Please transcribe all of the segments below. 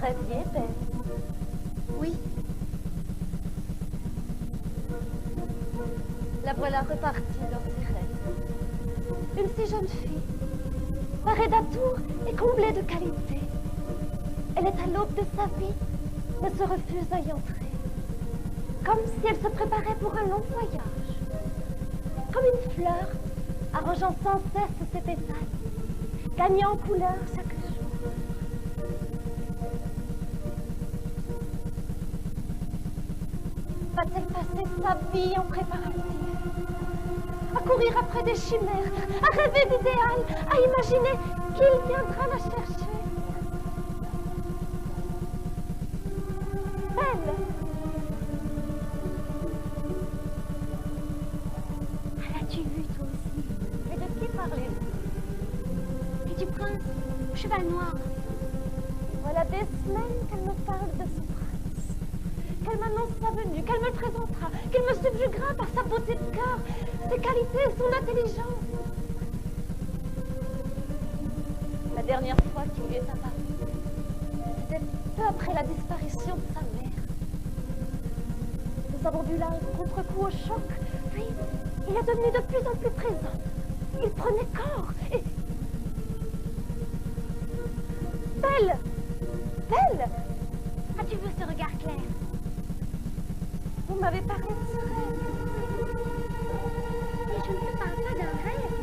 rêviez, Belle? Oui. La voilà repartie dans ses rêves. Une si jeune fille, parée d'atours et comblée de qualités. Elle est à l'aube de sa vie, mais se refuse à y entrer. Comme si elle se préparait pour un long voyage. Comme une fleur, arrangeant sans cesse ses pétales, gagnant en couleur chaque jour. Va-t-elle passer sa vie en préparatifs, à courir après des chimères, à rêver d'idéal, à imaginer qu'il viendra la chercher? Belle! L'as-tu vu, toi aussi? Mais de qui parlez-vous? Et du prince, au cheval noir. Voilà des semaines qu'elle me parle de ce prince. Qu'elle m'annonce sa venue, qu'elle me le présentera, qu'elle me subjuguera par sa beauté de cœur, ses qualités, son intelligence. La dernière fois qu'il lui est apparu, c'était peu après la disparition de sa mère. Nous avons vu là un contre-coup au choc, puis il est devenu de plus en plus présent. Il prenait corps et... Belle! Belle! As-tu vu ce regard clair? Vous m'avez parlé de ce rêve. Et je ne te parle pas d'un rêve.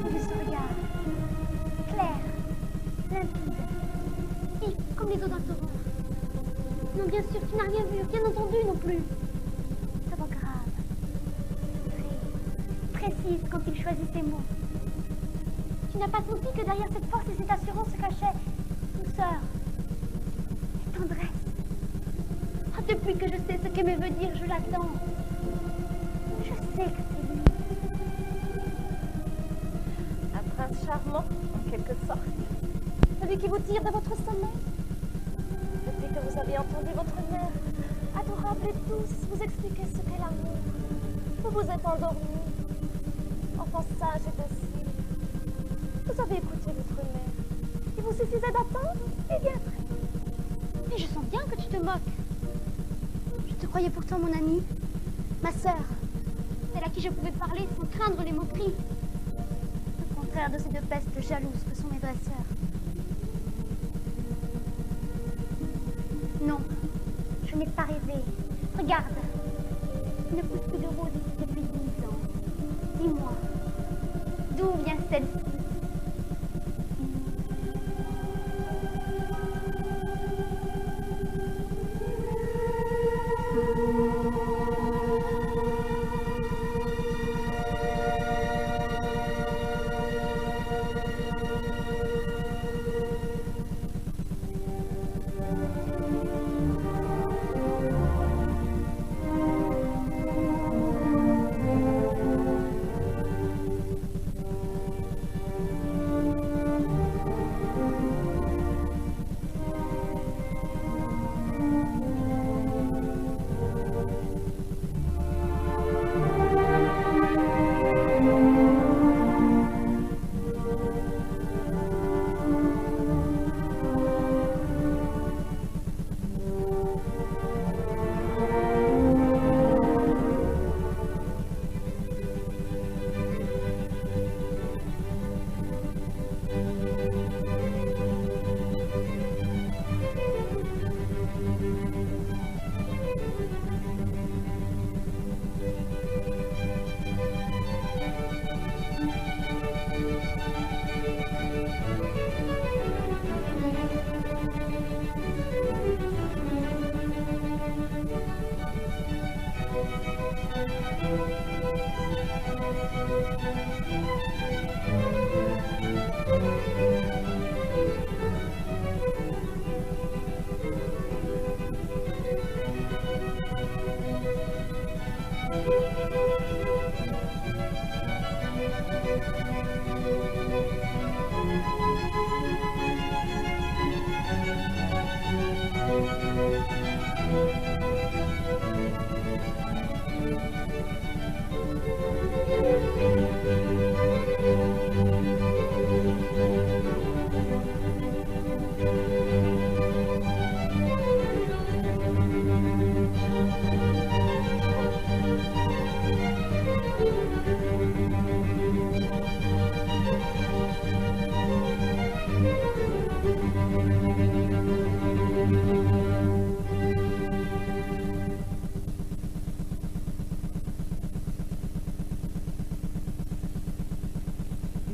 Mais de ce regard. Clair, limpide, vif comme les eaux d'un torrent. Non, bien sûr, tu n'as rien vu, bien entendu non plus. Ta voix grave, très précise quand il choisit ses mots. Tu n'as pas senti que derrière cette force et cette assurance se cachait douceur et tendresse. Oh, depuis que je sais ce qu'aimer veut dire, je l'attends. Je sais que c'est lui. Un prince charmant, en quelque sorte. Celui qui vous tire de votre sommeil. Depuis que vous avez entendu votre mère, adorable et douce, vous expliquer ce qu'est l'amour. Vous vous êtes endormi, enfant sage et docile. Vous avez écouté votre mère. Il vous suffisait d'attendre, et bien après. Mais je sens bien que tu te moques. Je te croyais pourtant mon amie, ma sœur, celle à qui je pouvais parler sans craindre les moqueries. Le contraire de ces deux pestes jalouses que sont mes vraies sœurs. Non, je n'ai pas rêvé. Regarde, il ne pousse plus de rose ici depuis 10 ans. Dis-moi, d'où vient celle-ci?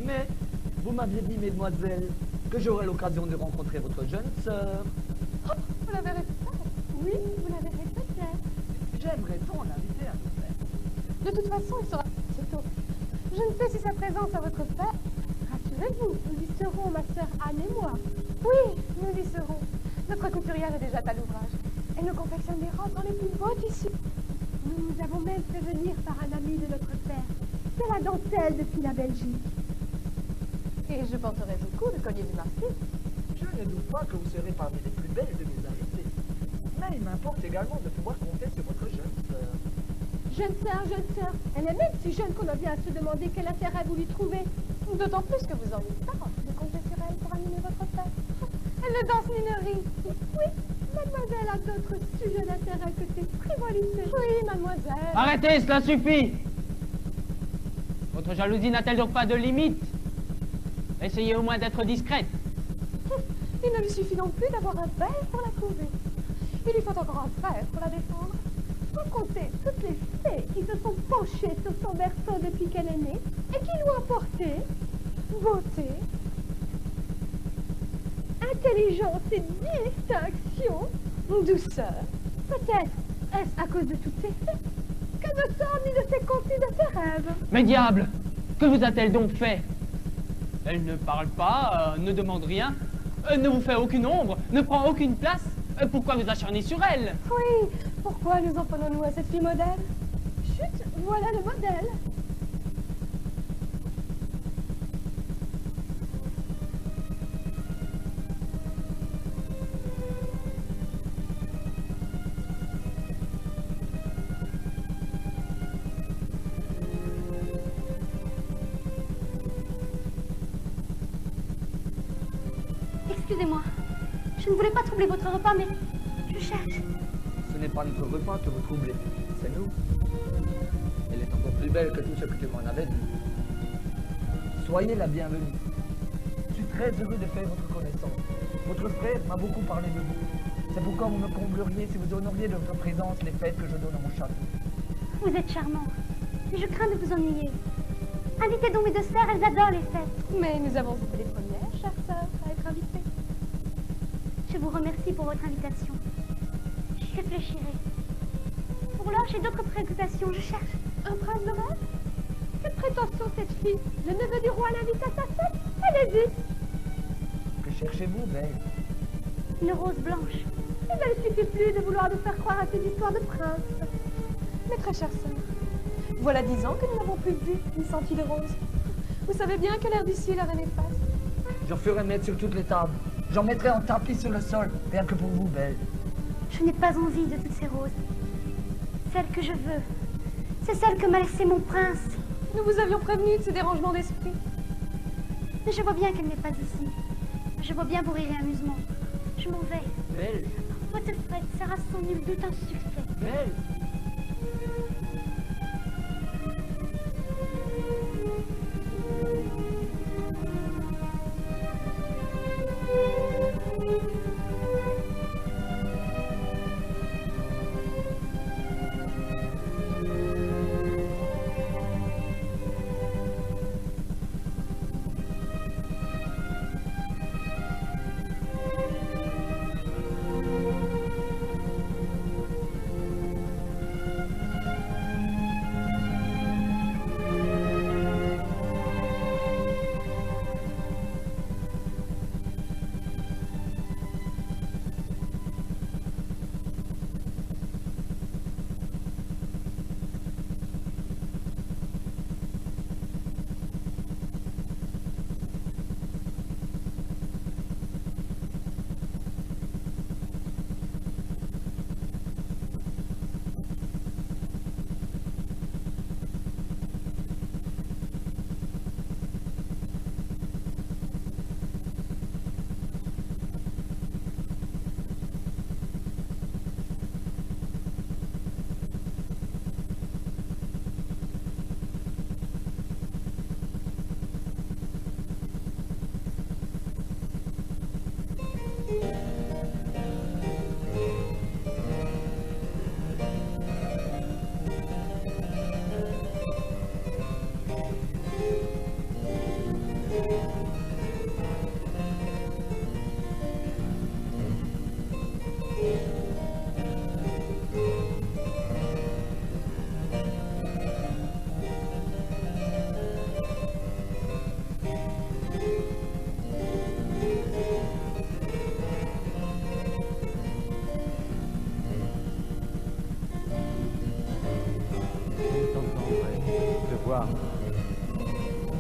Mais vous m'aviez dit, mesdemoiselles, que j'aurais l'occasion de rencontrer votre jeune sœur. Oh, vous la verrez peut-être. Oui, vous la verrez peut-être. J'aimerais tant l'inviter à nous faire. De toute façon, il sera assez tôt. Je ne sais si sa présence à votre fête. Rassurez-vous, nous y serons, ma sœur Anne et moi. Oui, nous y serons. Notre couturière est déjà à l'ouvrage. Elle nous confectionne des robes dans les plus beaux tissus. Nous nous avons même fait venir par un ami de notre père. C'est la dentelle depuis la Belgique. Et je porterai beaucoup de colliers du marché. Je ne doute pas que vous serez parmi les plus belles de mes invitées. Mais il m'importe également de pouvoir compter sur votre jeune sœur. Jeune sœur, elle est même si jeune qu'on a bien à se demander quel intérêt vous lui trouvez. D'autant plus que vous en êtes pas de compter sur elle pour animer votre fête. Elle ne danse ni ne rit. Oui, mademoiselle a d'autres sujets d'intérêt que ces frivolités. Oui, mademoiselle. Arrêtez, cela suffit! Votre jalousie n'a-t-elle donc pas de limite? Essayez au moins d'être discrète. Il ne lui suffit non plus d'avoir un père pour la trouver. Il lui faut encore un frère pour la défendre. Sans compter toutes les fées qui se sont penchées sur son berceau depuis qu'elle est née et qui lui ont apporté beauté, intelligence et distinction, douceur. Peut-être est-ce à cause de toutes ces fées qu'elle ne sort ni de ses contes ni de ses rêves. Mais diable! Que vous a-t-elle donc fait? Elle ne parle pas, ne demande rien, ne vous fait aucune ombre, ne prend aucune place. Pourquoi vous acharnez sur elle? Oui, pourquoi nous en prenons-nous à cette fille modèle? Chut, voilà le modèle. Excusez-moi. Je ne voulais pas troubler votre repas, mais je cherche. Ce n'est pas notre repas que vous troublez, c'est nous. Elle est encore plus belle que tout ce que tu m'en avais dit. Soyez la bienvenue. Je suis très heureux de faire votre connaissance. Votre frère m'a beaucoup parlé de vous. C'est pourquoi vous me combleriez si vous honoriez de votre présence les fêtes que je donne à mon château. Vous êtes charmant, mais je crains de vous ennuyer. Invitez donc mes deux sœurs, elles adorent les fêtes. Mais nous avons été les premières, chère sœur, à être invitées. Je vous remercie pour votre invitation. J'y réfléchirai. Pour l'heure, j'ai d'autres préoccupations. Je cherche. Un prince de rêve? Quelle prétention cette fille? Le neveu du roi l'invite à sa fête? Elle hésite. Que cherchez-vous, belle? Une rose blanche. Il ne suffit plus de vouloir nous faire croire à ces histoires de prince. Mais très chère sœur, voilà 10 ans que nous n'avons plus vu ni senti de rose. Vous savez bien que l'air d'ici leur est néfaste. J'en ferai mettre sur toutes les tables. J'en mettrai en tapis sur le sol, rien que pour vous, belle. Je n'ai pas envie de toutes ces roses. Celle que je veux, c'est celle que m'a laissée mon prince. Nous vous avions prévenu de ces dérangements d'esprit. Mais je vois bien qu'elle n'est pas ici. Je vois bien vos rires et amusements. Je m'en vais. Belle, Votre fête sera sans nul doute un succès. belle.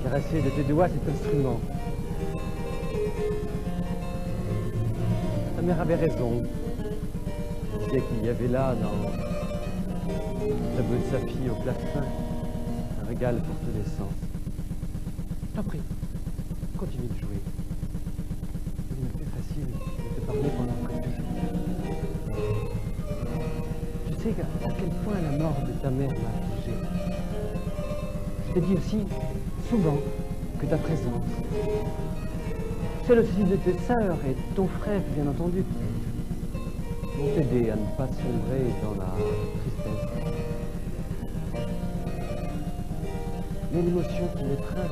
caresser de tes doigts cet instrument. Ta mère avait raison. Elle disait qu'il y avait là, dans le tableau de sa fille au plafond, un régal pour tous les sens. Je t'en prie, continue de jouer. Il m'est plus facile de te parler pendant que tu joues. Tu sais à quel point la mort de ta mère m'a affligé. Je t'ai dit aussi, souvent, que ta présence, celle aussi de tes sœurs et ton frère, bien entendu, m'ont aidé à ne pas sombrer dans la tristesse. Mais l'émotion qui m'étreint,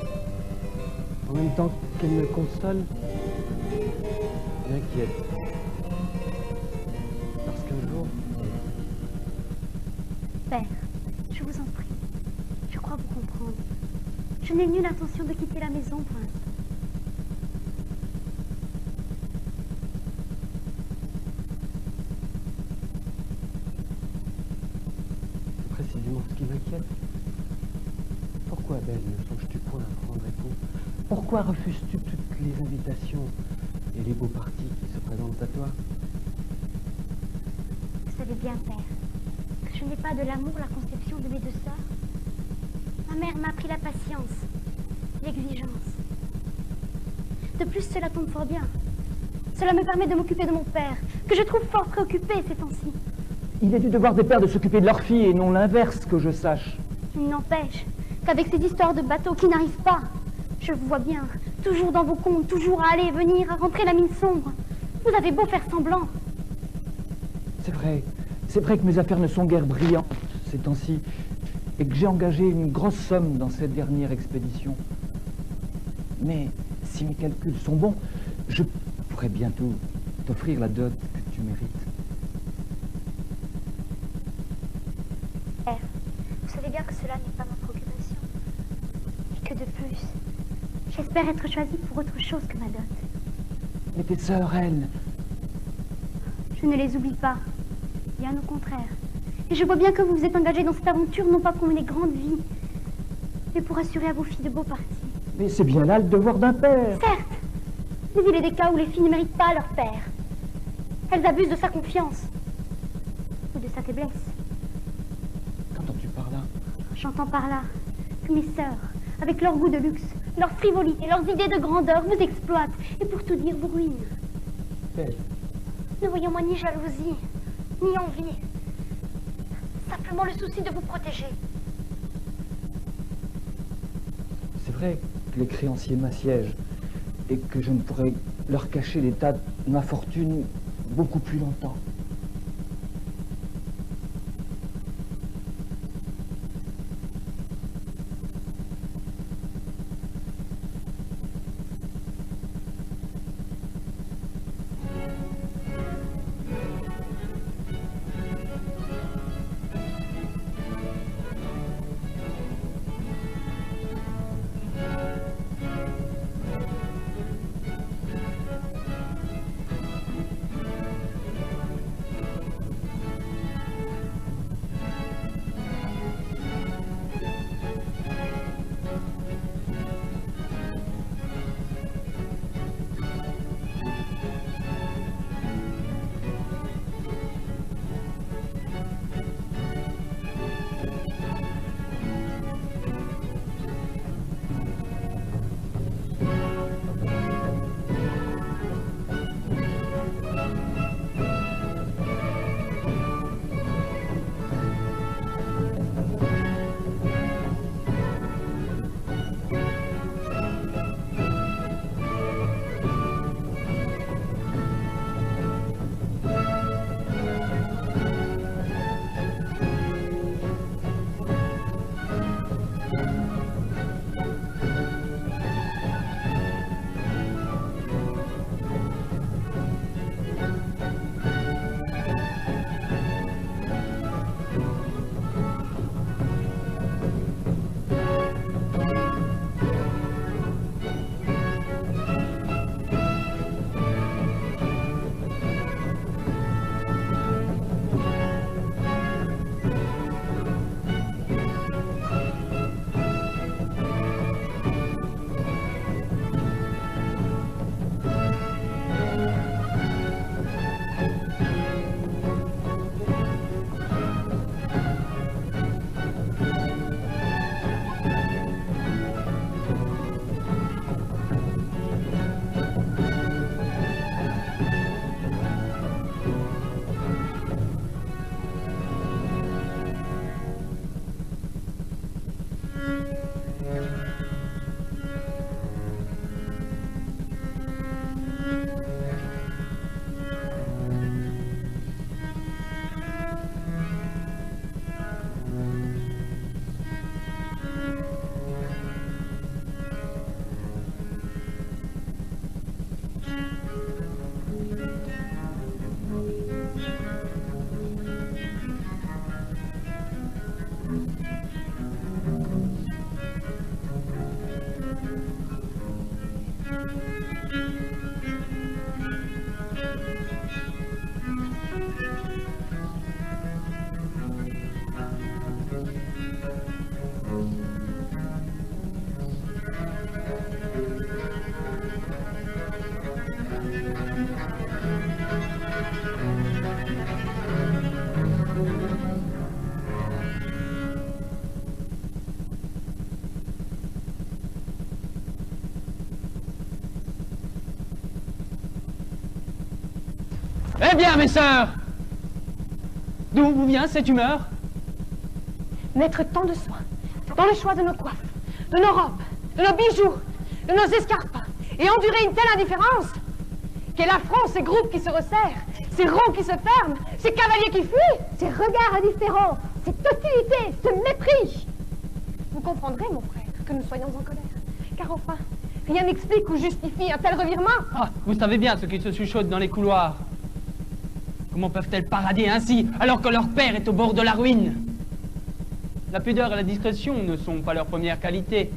en même temps qu'elle me console, m'inquiète. Parce qu'un jour... Père, je vous en prie, je crois vous comprendre. Je n'ai nulle intention de quitter la maison pour l'instant. C'est précisément ce qui m'inquiète. Pourquoi, Belle, ne songes-tu point à prendre époux? Pourquoi refuses-tu toutes les invitations et les beaux partis qui se présentent à toi? Vous savez bien, Père, que je n'ai pas de l'amour la conception de mes deux sœurs. Ma mère m'a appris la patience, l'exigence. De plus, cela tombe fort bien. Cela me permet de m'occuper de mon père, que je trouve fort préoccupé ces temps-ci. Il est du devoir des pères de s'occuper de leurs filles et non l'inverse, que je sache. Il n'empêche qu'avec ces histoires de bateaux qui n'arrivent pas, je vous vois bien, toujours dans vos comptes, toujours à aller et venir, à rentrer la mine sombre. Vous avez beau faire semblant. C'est vrai que mes affaires ne sont guère brillantes ces temps-ci, et que j'ai engagé une grosse somme dans cette dernière expédition. Mais si mes calculs sont bons, je pourrais bientôt t'offrir la dot que tu mérites. Père, vous savez bien que cela n'est pas ma préoccupation. Et que de plus, j'espère être choisie pour autre chose que ma dot. Mais tes sœurs, elles... Je ne les oublie pas, bien au contraire. Et je vois bien que vous vous êtes engagé dans cette aventure, non pas pour mener grande vie, mais pour assurer à vos filles de beaux partis. Mais c'est bien là le devoir d'un père. Certes, mais il est des cas où les filles ne méritent pas leur père. Elles abusent de sa confiance, ou de sa faiblesse. Qu'entends-tu par là? J'entends par là que mes sœurs, avec leur goût de luxe, leur frivolité, leurs idées de grandeur, vous exploitent, et pour tout dire, vous ruinent. Belle, Ne voyons moi ni jalousie, ni envie. Simplement le souci de vous protéger. C'est vrai que les créanciers m'assiègent et que je ne pourrais leur cacher l'état de ma fortune beaucoup plus longtemps. Eh bien, mes sœurs, d'où vous vient cette humeur? Mettre tant de soin dans le choix de nos coiffes, de nos robes, de nos bijoux, de nos escarpins, et endurer une telle indifférence. Quel affront ces groupes qui se resserrent, ces rangs qui se ferment, ces cavaliers qui fuient, ces regards indifférents, cette hostilité, ce mépris. Vous comprendrez, mon frère, que nous soyons en colère, car enfin, rien n'explique ou justifie un tel revirement. Ah, vous savez bien ce qui se chuchote dans les couloirs. Comment peuvent-elles parader ainsi, alors que leur père est au bord de la ruine? La pudeur et la discrétion ne sont pas leurs premières qualités.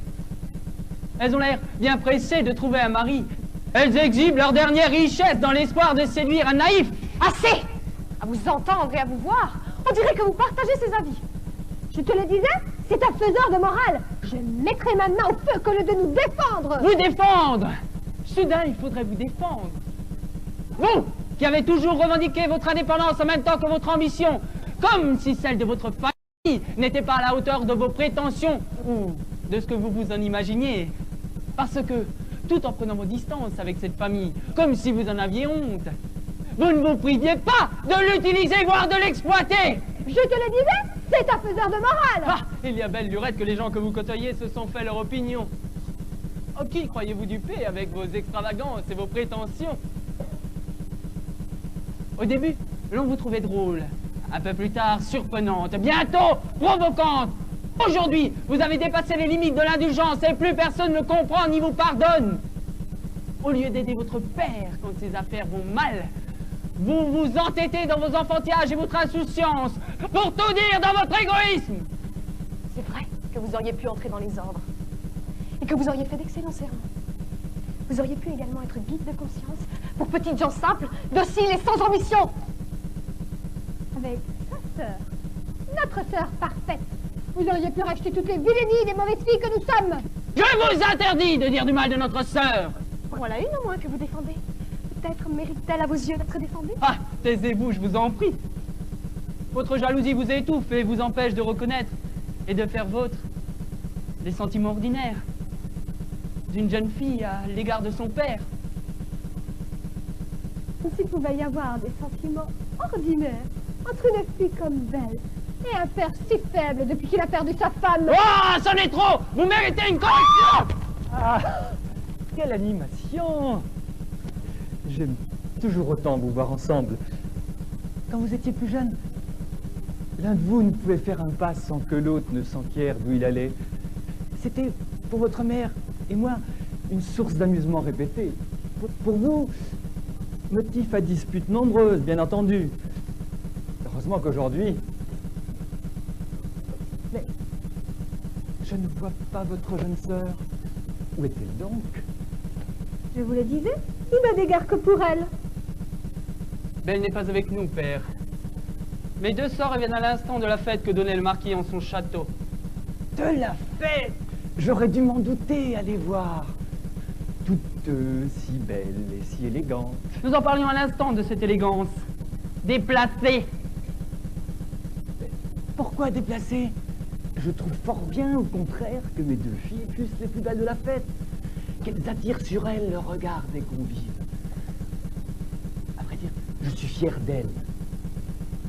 Elles ont l'air bien pressées de trouver un mari. Elles exhibent leur dernière richesse dans l'espoir de séduire un naïf. Assez! À vous entendre et à vous voir, on dirait que vous partagez ces avis. Je te le disais, c'est un faiseur de morale. Je mettrai ma main au feu qu'au lieu de nous défendre. Vous défendre! Soudain, il faudrait vous défendre. Vous, qui avez toujours revendiqué votre indépendance en même temps que votre ambition, comme si celle de votre famille n'était pas à la hauteur de vos prétentions ou de ce que vous vous en imaginiez. Parce que, tout en prenant vos distances avec cette famille, comme si vous en aviez honte, vous ne vous priviez pas de l'utiliser, voire de l'exploiter. Je te le disais, c'est un faiseur de morale. Ah, il y a belle lurette que les gens que vous côtoyez se sont fait leur opinion. Oh, qui croyez-vous duper avec vos extravagances et vos prétentions? Au début, l'on vous trouvait drôle. Un peu plus tard, surprenante. Bientôt, provocante. Aujourd'hui, vous avez dépassé les limites de l'indulgence et plus personne ne comprend ni vous pardonne. Au lieu d'aider votre père quand ses affaires vont mal, vous vous entêtez dans vos enfantillages et votre insouciance, pour tout dire dans votre égoïsme. C'est vrai que vous auriez pu entrer dans les ordres et que vous auriez fait d'excellents serments. Vous auriez pu également être guide de conscience pour petites gens simples, dociles et sans ambition. Avec sa sœur, notre sœur parfaite, vous auriez pu racheter toutes les vilainies des mauvaises filles que nous sommes. Je vous interdis de dire du mal de notre sœur. Voilà une au moins que vous défendez. Peut-être mérite-t-elle à vos yeux d'être défendue. Ah, taisez-vous, je vous en prie. Votre jalousie vous étouffe et vous empêche de reconnaître et de faire vôtre les sentiments ordinaires d'une jeune fille à l'égard de son père. S'il pouvait y avoir des sentiments ordinaires entre une fille comme Belle et un père si faible depuis qu'il a perdu sa femme. Oh, c'en est trop! Vous méritez une correction! Ah, quelle animation! J'aime toujours autant vous voir ensemble. Quand vous étiez plus jeune, l'un de vous ne pouvait faire un pas sans que l'autre ne s'enquiert d'où il allait. C'était pour votre mère et moi une source d'amusement répétée. Pour vous, motif à disputes nombreuses, bien entendu. Heureusement qu'aujourd'hui... Mais je ne vois pas votre jeune sœur. Où est-elle donc? Je vous le disais, il n'a d'égard que pour elle. Belle n'est pas avec nous, père. Mes deux sœurs reviennent à l'instant de la fête que donnait le marquis en son château. De la fête! J'aurais dû m'en douter, allez voir. Toutes si belles et si élégantes. Nous en parlions à l'instant de cette élégance. Déplacée. Pourquoi déplacer? Je trouve fort bien, au contraire, que mes deux filles fussent les plus belles de la fête. Qu'elles attirent sur elles le regard des convives. À vrai dire, je suis fier d'elles.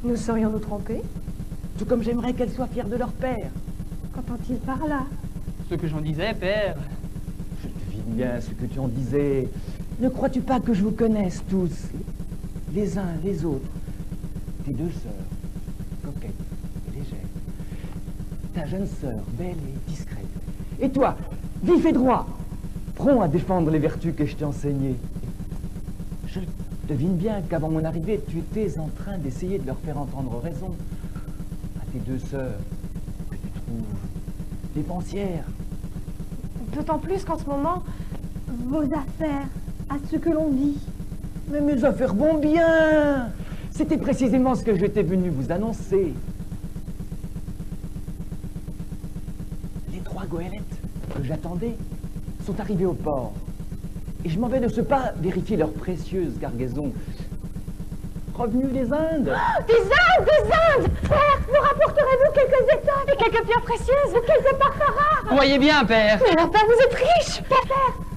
Nous saurions nous tromper? Tout comme j'aimerais qu'elles soient fières de leur père. Qu'entend-il par là? Ce que j'en disais, père. Je devine bien ce que tu en disais. Ne crois-tu pas que je vous connaisse tous, les uns les autres? Tes deux sœurs, coquettes et légères. Ta jeune sœur, belle et discrète. Et toi, vif et droit, prompt à défendre les vertus que je t'ai enseignées. Je devine bien qu'avant mon arrivée, tu étais en train d'essayer de leur faire entendre raison à tes deux sœurs, que tu trouves dépensières. D'autant plus qu'en ce moment, vos affaires, à ce que l'on dit. Mais mes affaires vont bien! C'était précisément ce que j'étais venu vous annoncer. Les 3 goélettes que j'attendais sont arrivées au port. Et je m'en vais de ce pas vérifier leur précieuse cargaison. Revenus des Indes. Oh, des Indes! Des Indes! Frère, nous rapporterez-vous quelques étoffes et quelques pierres précieuses ou quelques parfums rares? Voyez bien, père. Mais alors, père, vous êtes riche! Père,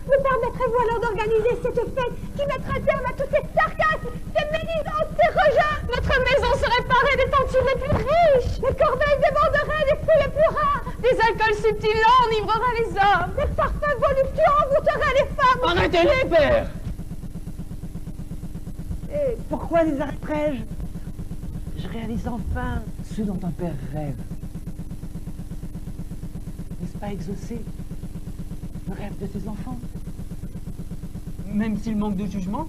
Me permettrez-vous alors d'organiser cette fête qui mettra terme à tous ces sarcasmes, ces médisances, ces rejets? Votre maison serait parée des tentures les plus riches, les corbeilles déborderaient des fruits les plus rares, des alcools subtils enivreraient les hommes, des parfums voluptueux envoûteraient les femmes. Arrêtez-les, père! Et pourquoi les arrêterais-je? Je réalise enfin ce dont un père rêve. N'est-ce pas exaucer le rêve de ses enfants? Même s'il manque de jugement?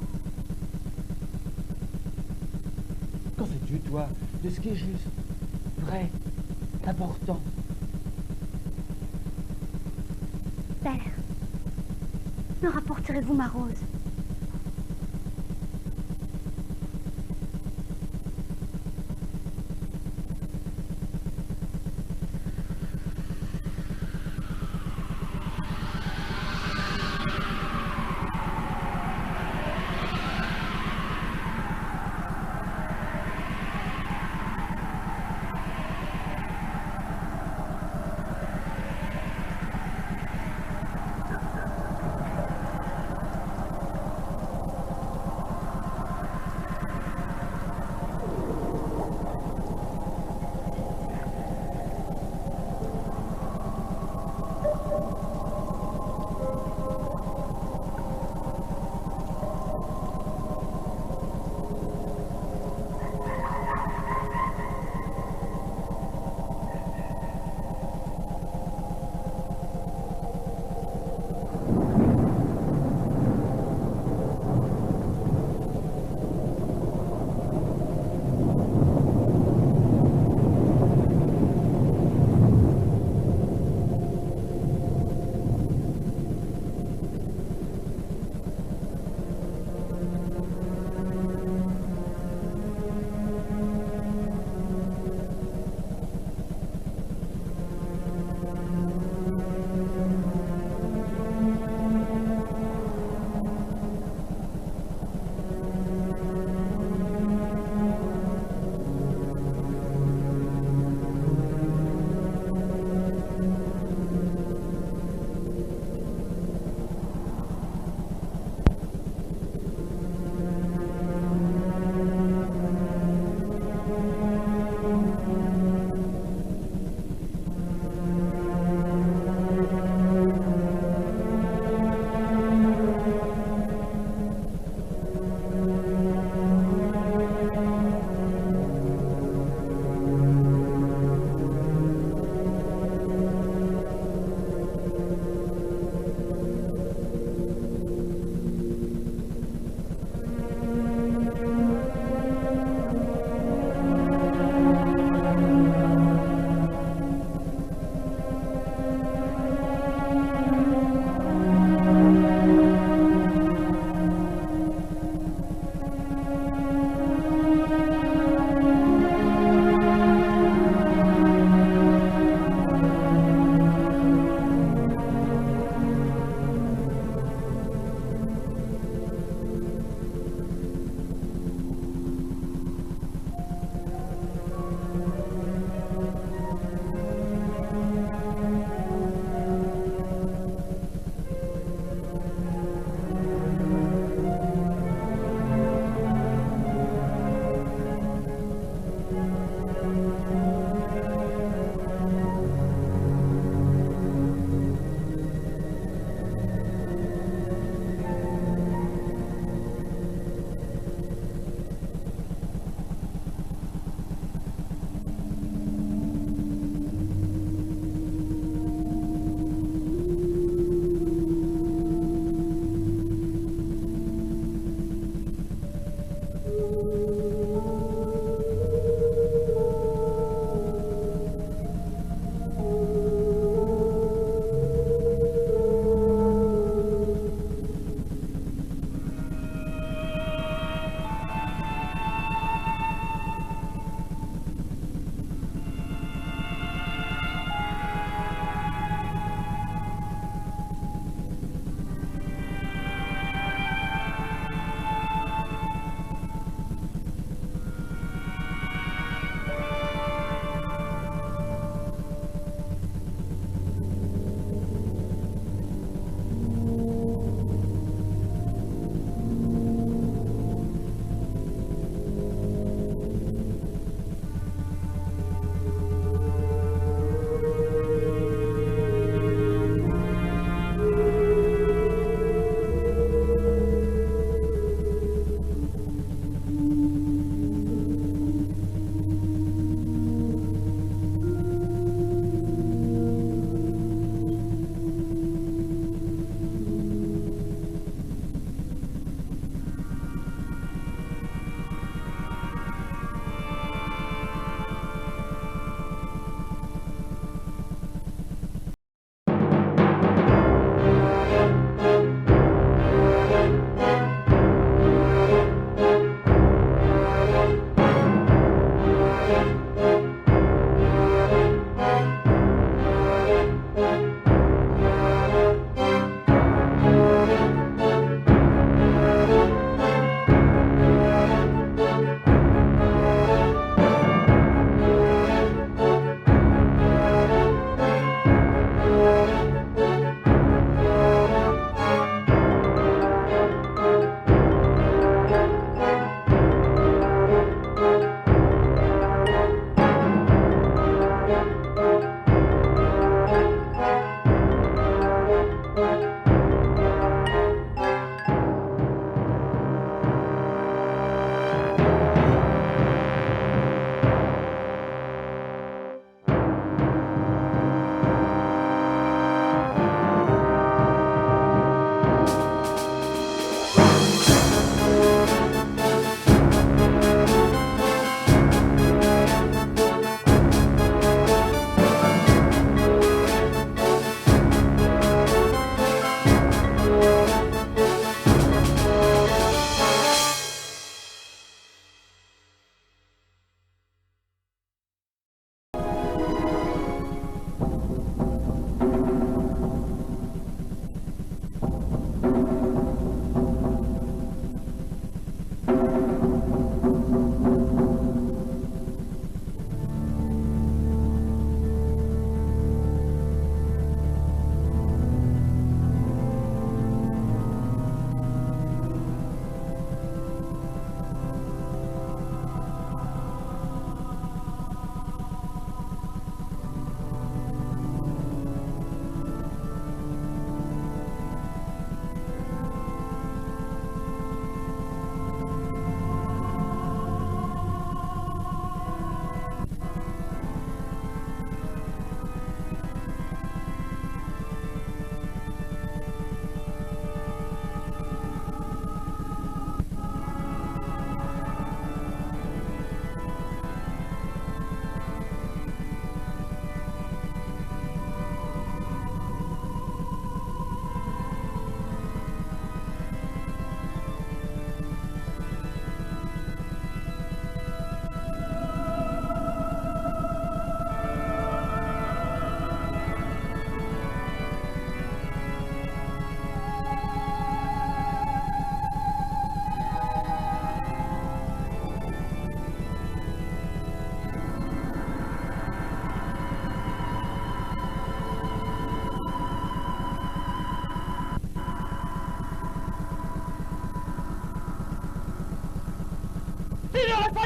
Qu'en sais-tu, toi, de ce qui est juste, vrai, important? Père, me rapporterez-vous ma rose?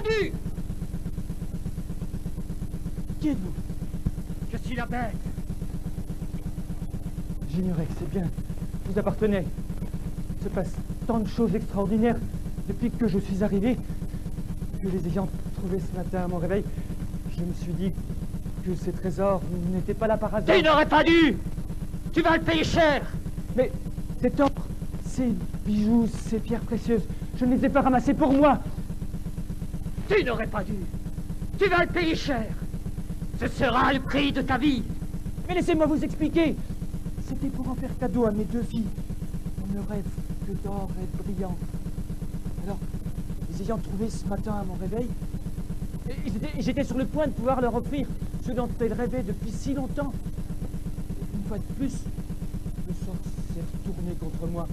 entendu? Qui êtes-vous? Je suis la bête. J'ignorais que c'est bien. Vous appartenez. Il se passe tant de choses extraordinaires depuis que je suis arrivé, que les ayant trouvés ce matin à mon réveil, je me suis dit que ces trésors n'étaient pas là par hasard. Tu n'aurais pas dû! Tu vas le payer cher! Mais cet or, ces bijoux, ces pierres précieuses, je ne les ai pas ramassés pour moi. Tu n'aurais pas dû! Tu vas le payer cher! Ce sera le prix de ta vie! Mais laissez-moi vous expliquer. C'était pour en faire cadeau à mes deux filles. On ne rêve que d'or et de brillant. Alors, les ayant trouvés ce matin à mon réveil, j'étais sur le point de pouvoir leur offrir ce dont elles rêvaient depuis si longtemps. Une fois de plus, le sort s'est retourné contre moi.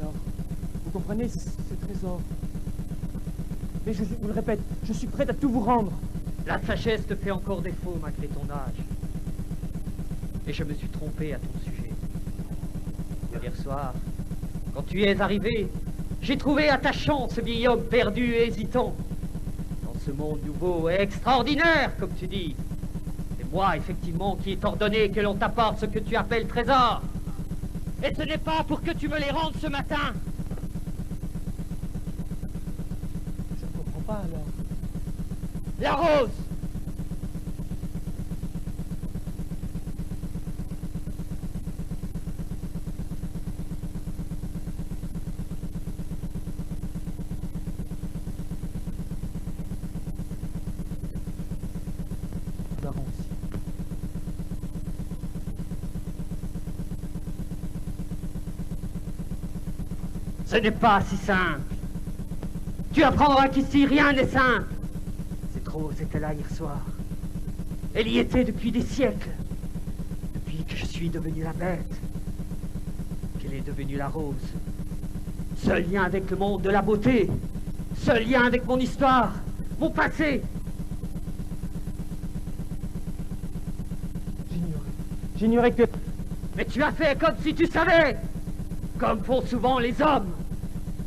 Alors, vous comprenez, ces trésors. Mais je vous le répète, je suis prêt à tout vous rendre. La sagesse te fait encore défaut malgré ton âge. Et je me suis trompé à ton sujet. Hier soir, quand tu es arrivé, j'ai trouvé attachant ce vieil homme perdu et hésitant. Dans ce monde nouveau et extraordinaire, comme tu dis. C'est moi, effectivement, qui ai ordonné que l'on t'apporte ce que tu appelles trésor. Et ce n'est pas pour que tu me les rendes ce matin. Je ne comprends pas alors. La rose! Ce n'est pas si simple. Tu apprendras qu'ici, rien n'est simple. Cette rose était là hier soir. Elle y était depuis des siècles. Depuis que je suis devenu la bête. Qu'elle est devenue la rose. Seul lien avec le monde de la beauté. Seul lien avec mon histoire. Mon passé. J'ignorais que... Mais tu as fait comme si tu savais. Comme font souvent les hommes.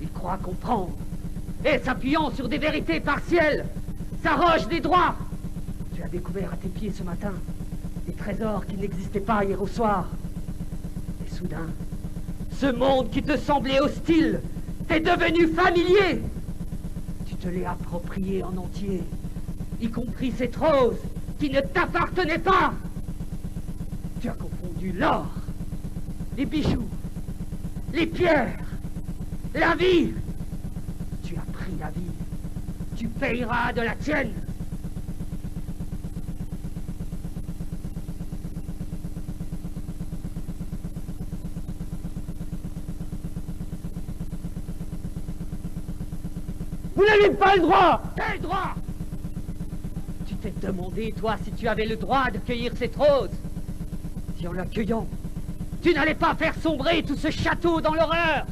Ils croient comprendre. Et s'appuyant sur des vérités partielles, s'arrogent des droits. Tu as découvert à tes pieds ce matin des trésors qui n'existaient pas hier au soir. Et soudain, ce monde qui te semblait hostile t'est devenu familier. Tu te l'es approprié en entier, y compris cette rose qui ne t'appartenait pas. Tu as confondu l'or, les bijoux, les pierres, la vie. Tu as pris la vie. Tu payeras de la tienne. Vous n'avez pas le droit! Quel droit? Tu t'es demandé, toi, si tu avais le droit de cueillir cette rose. Si en la cueillant, tu n'allais pas faire sombrer tout ce château dans l'horreur.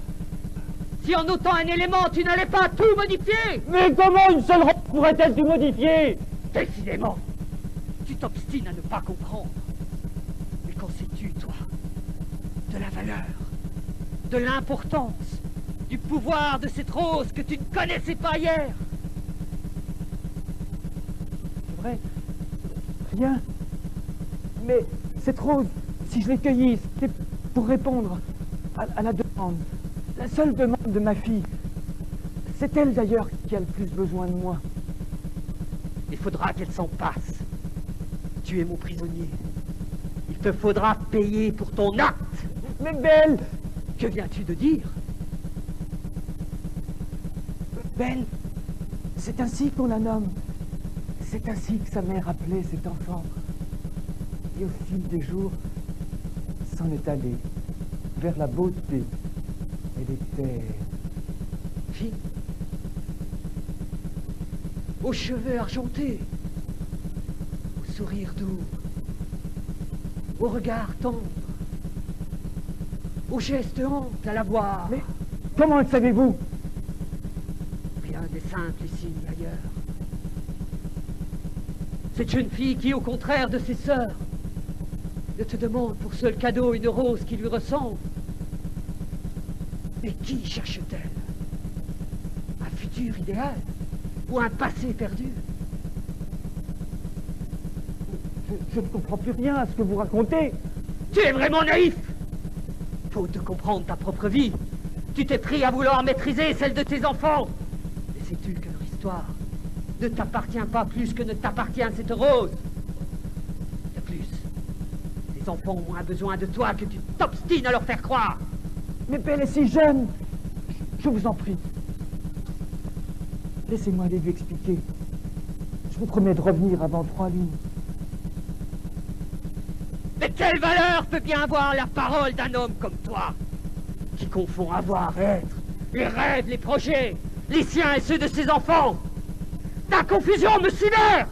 Si en ôtant un élément, tu n'allais pas tout modifier. Mais comment une seule rose pourrait-elle tout modifier? Décidément, tu t'obstines à ne pas comprendre. Mais qu'en sais-tu, toi, de la valeur, de l'importance, du pouvoir de cette rose que tu ne connaissais pas hier? C'est vrai, rien. Mais cette rose, si je l'ai cueillie, c'était pour répondre à la demande. La seule demande de ma fille. C'est elle d'ailleurs qui a le plus besoin de moi. Il faudra qu'elle s'en passe. Tu es mon prisonnier. Il te faudra payer pour ton acte. Mais Belle! Que viens-tu de dire? Belle, c'est ainsi qu'on la nomme. C'est ainsi que sa mère appelait cet enfant. Et au fil des jours, s'en est allée vers la beauté. Elle était... Fille, aux cheveux argentés, au sourire doux, au regard tendre, au geste ample à la voir. Mais comment le savez-vous? Rien n'est simple ici ni ailleurs. Cette jeune fille qui, au contraire de ses sœurs, ne te demande pour seul cadeau une rose qui lui ressemble. Mais qui cherche-t-elle? Un futur idéal? ou un passé perdu? Je ne comprends plus rien à ce que vous racontez. Tu es vraiment naïf! Faute de comprendre ta propre vie, tu t'es pris à vouloir maîtriser celle de tes enfants. Mais sais-tu que leur histoire ne t'appartient pas plus que ne t'appartient cette rose? De plus, tes enfants ont moins besoin de toi que tu t'obstines à leur faire croire. Mais Belle est si jeune. Je vous en prie. Laissez-moi aller lui expliquer. Je vous promets de revenir avant 3 lignes. Mais quelle valeur peut bien avoir la parole d'un homme comme toi, qui confond avoir et être, les rêves, les projets, les siens et ceux de ses enfants? Ta confusion me sidère!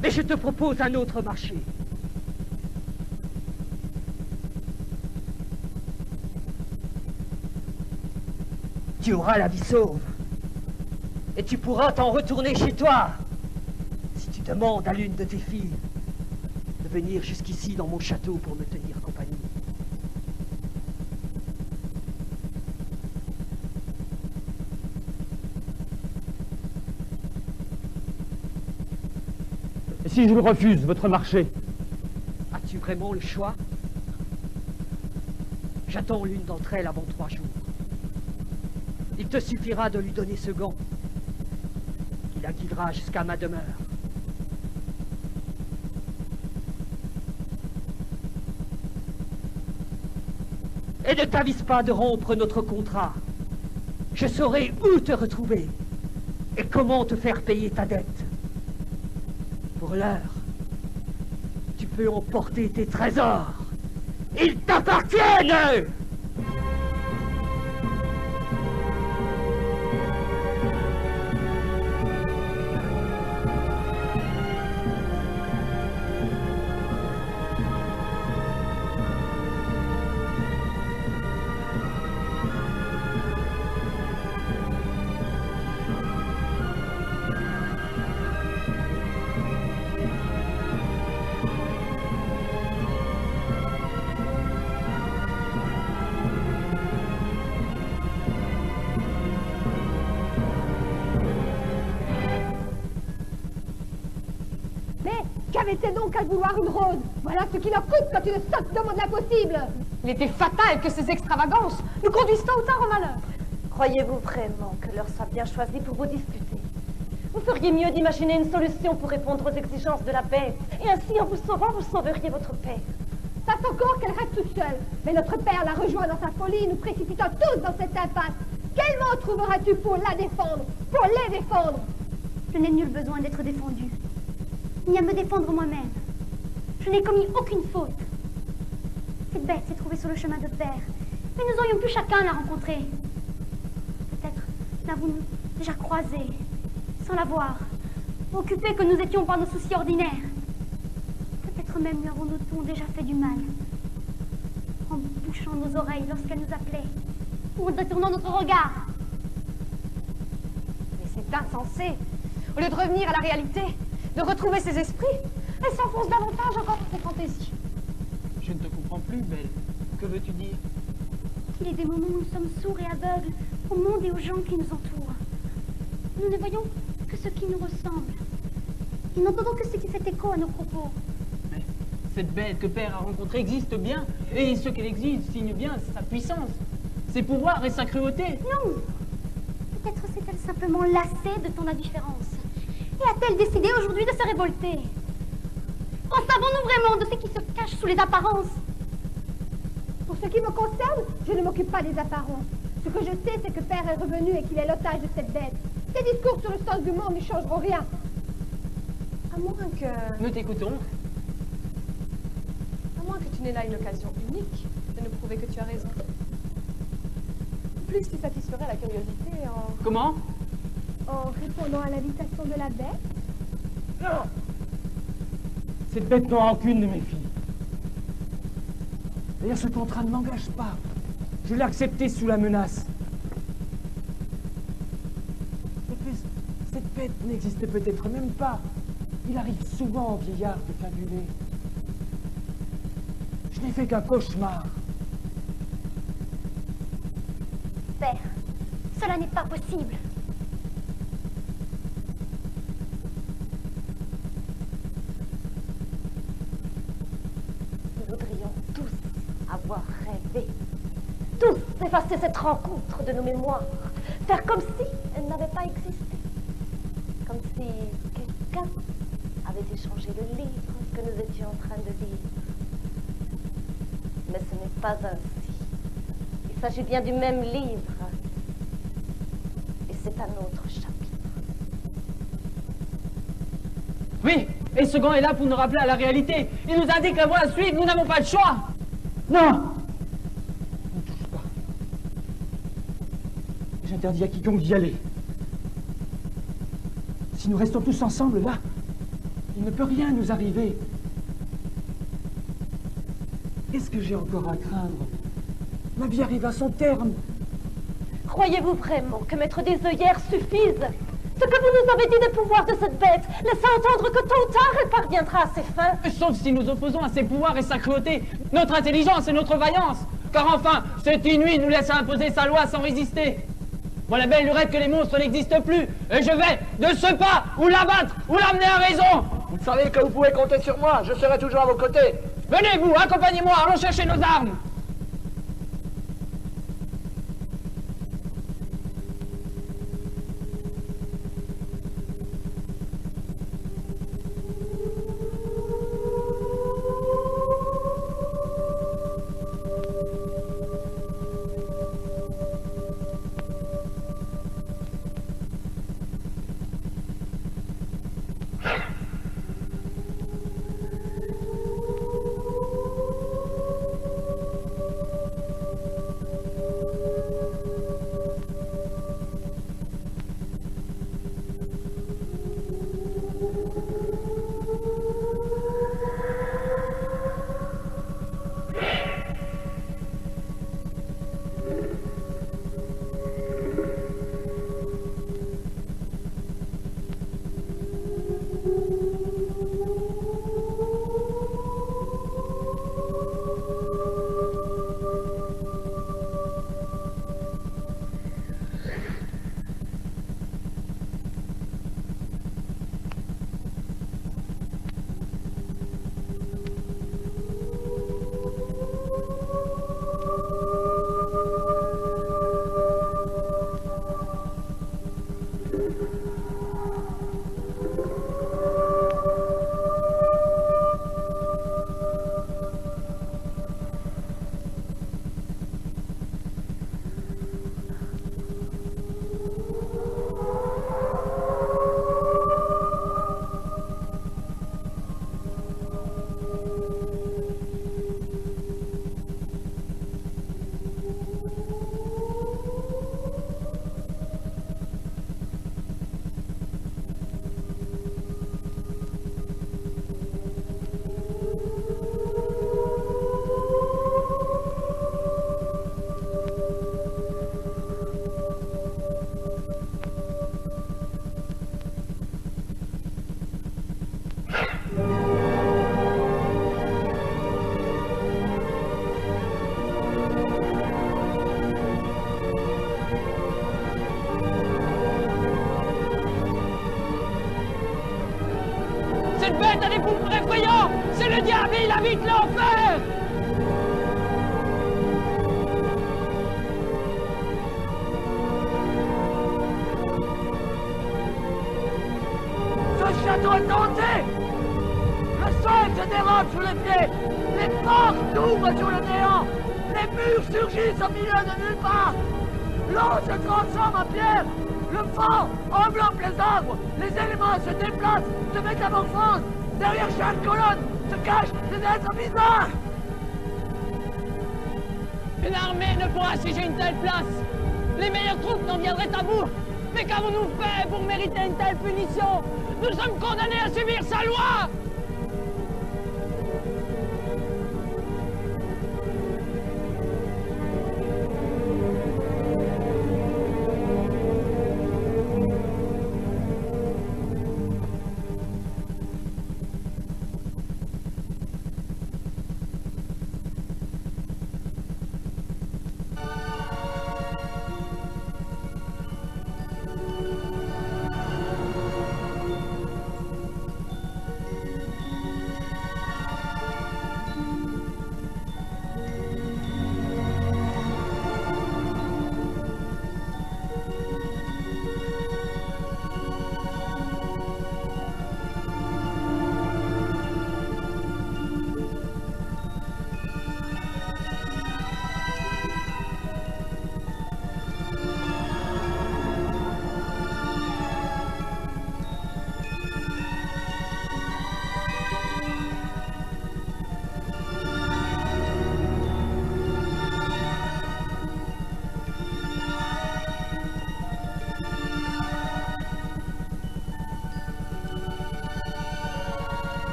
Mais je te propose un autre marché. Tu auras la vie sauve. Et tu pourras t'en retourner chez toi. Si tu demandes à l'une de tes filles de venir jusqu'ici dans mon château pour me tenir compagnie. Et si je le refuse, votre marché? As-tu vraiment le choix? J'attends l'une d'entre elles avant 3 jours. Il te suffira de lui donner ce gant. Il la guidera jusqu'à ma demeure. Et ne t'avise pas de rompre notre contrat. Je saurai où te retrouver et comment te faire payer ta dette. Pour l'heure, tu peux emporter tes trésors. Ils t'appartiennent! Qu'avait-elle donc à vouloir une rose? Voilà ce qu'il en coûte quand une sotte demande l'impossible. Il était fatal que ces extravagances nous conduisent tôt ou tard au malheur. Croyez-vous vraiment que l'heure soit bien choisie pour vous disputer? Vous feriez mieux d'imaginer une solution pour répondre aux exigences de la bête. Et ainsi, en vous sauvant, vous sauveriez votre père. Sache encore qu'elle reste toute seule. Mais notre père la rejoint dans sa folie, nous précipitant tous dans cette impasse. Quel mot trouveras-tu pour la défendre? Pour les défendre? Je n'ai nul besoin d'être défendue, ni à me défendre moi-même. Je n'ai commis aucune faute. Cette bête s'est trouvée sur le chemin de père, mais nous aurions pu chacun la rencontrer. Peut-être l'avons-nous déjà croisée, sans la voir, occupés que nous étions par nos soucis ordinaires. Peut-être même lui avons-nous déjà fait du mal, en bouchant nos oreilles lorsqu'elle nous appelait, ou en détournant notre regard. Mais c'est insensé. Au lieu de revenir à la réalité, de retrouver ses esprits, elle s'enfonce davantage encore dans ses fantaisies. Je ne te comprends plus, Belle. Que veux-tu dire? Qu'il est des moments où nous sommes sourds et aveugles au monde et aux gens qui nous entourent. Nous ne voyons que ce qui nous ressemble. Et n'entendons que ce qui fait écho à nos propos. Mais cette bête que Père a rencontrée existe bien, et ce qu'elle existe signe bien sa puissance, ses pouvoirs et sa cruauté. Non! Peut-être s'est-elle simplement lassée de ton indifférence. Et a-t-elle décidé aujourd'hui de se révolter? En savons-nous vraiment de ce qui se cache sous les apparences? Pour ce qui me concerne, je ne m'occupe pas des apparences. Ce que je sais, c'est que Père est revenu et qu'il est l'otage de cette bête. Tes discours sur le sens du monde n'y changeront rien. À moins que... Nous t'écoutons. À moins que tu n'aies là une occasion unique de nous prouver que tu as raison. Plus tu satisferais la curiosité en... Comment? En répondant à l'invitation de la bête? Non! Cette bête n'aura aucune de mes filles. D'ailleurs, ce contrat ne m'engage pas. Je l'ai accepté sous la menace. De plus, cette bête n'existe peut-être même pas. Il arrive souvent aux vieillards de fabuler. Je n'ai fait qu'un cauchemar faire. Cela n'est pas possible. Nous voudrions tous avoir rêvé. Tous effacer cette rencontre de nos mémoires. Faire comme si elle n'avait pas existé. Comme si quelqu'un avait échangé le livre que nous étions en train de lire. Mais ce n'est pas ainsi. Il s'agit bien du même livre. Et c'est un autre chapitre. Oui, et Second est là pour nous rappeler à la réalité. Il nous indique la voie à suivre, nous n'avons pas le choix. Non. Ne touche pas. J'interdis à quiconque d'y aller. Si nous restons tous ensemble là, il ne peut rien nous arriver. Qu'est-ce que j'ai encore à craindre? Ma vie arrive à son terme. Croyez-vous vraiment que mettre des œillères suffise? Ce que vous nous avez dit des pouvoirs de cette bête laisse entendre que tôt ou tard elle parviendra à ses fins. Sauf si nous opposons à ses pouvoirs et sa cruauté, notre intelligence et notre vaillance. Car enfin, cet inouï nous laisse imposer sa loi sans résister. Voilà belle lurette que les monstres n'existent plus, et je vais, de ce pas, ou l'abattre, ou l'amener à raison. Vous savez que vous pouvez compter sur moi, je serai toujours à vos côtés. Venez vous, accompagnez-moi, allons chercher nos armes. Cette bête a des pouvoirs effrayants! C'est le diable et il habite l'enfer! Ce château est hanté! Le sol se dérobe sous les pieds! Les portes s'ouvrent sur le néant! Les murs surgissent au milieu de nulle part! L'eau se transforme en pierre! Le vent enveloppe les arbres! Les éléments se déplacent, se métamorphosent! Derrière chaque colonne se cachent des êtres bizarres! Une armée ne pourra siéger une telle place! Les meilleures troupes n'en viendraient à bout! Mais qu'avons-nous fait pour mériter une telle punition? Nous sommes condamnés à subir sa loi!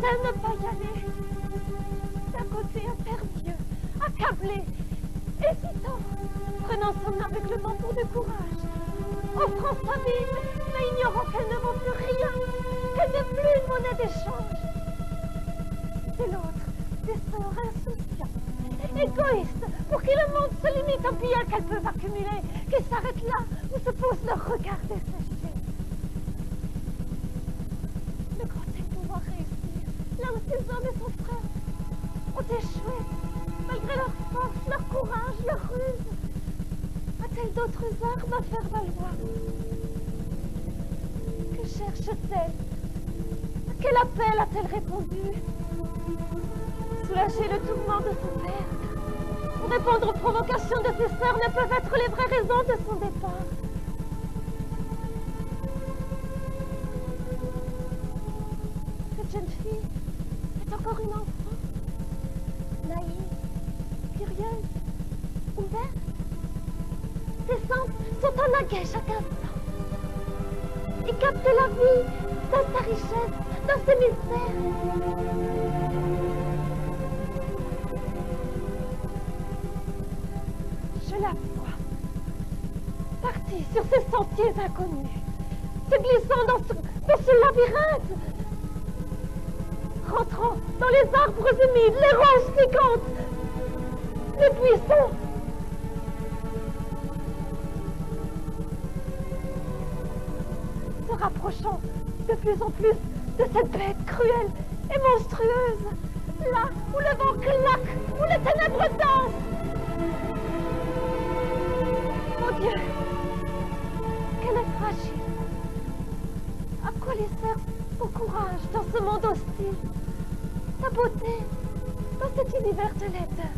Peut-elle ne pas y aller? D'un côté impérieux, accablé, hésitant, prenant son aveuglement pour du courage, offrant sa Bible, mais ignorant qu'elle ne vaut plus rien, qu'elle n'est plus une monnaie d'échange. De l'autre, des sœurs insouciants, égoïstes, pour qui le monde se limite aux biens qu'elles peuvent accumuler, qui s'arrêtent là où se pose leur regard desséché. Le croit-elle pouvoir réussir, là où ses hommes et son frère ont échoué, malgré leur force, leur courage, leur ruse? A-t-elle d'autres armes à faire valoir? Que cherche-t-elle? À quel appel a-t-elle répondu? Soulager le tourment de son père, ou répondre aux provocations de ses sœurs ne peuvent être les vraies raisons de son départ. Cette jeune fille est encore une enfant, naïve, curieuse, ouverte. Ses sens sont en aguet chaque instant. Et capte la vie dans sa richesse, dans ses mystères. Je la vois, partie sur ces sentiers inconnus, se glissant dans ce labyrinthe, rentrant dans les arbres humides, les roches piquantes, les buissons. Se rapprochant de plus en plus de cette bête cruelle et monstrueuse, là où le vent claque, où les ténèbres dansent. Mon Dieu, qu'elle est fragile. À quoi lui sert son courage dans ce monde hostile, sa beauté dans cet univers de laideur?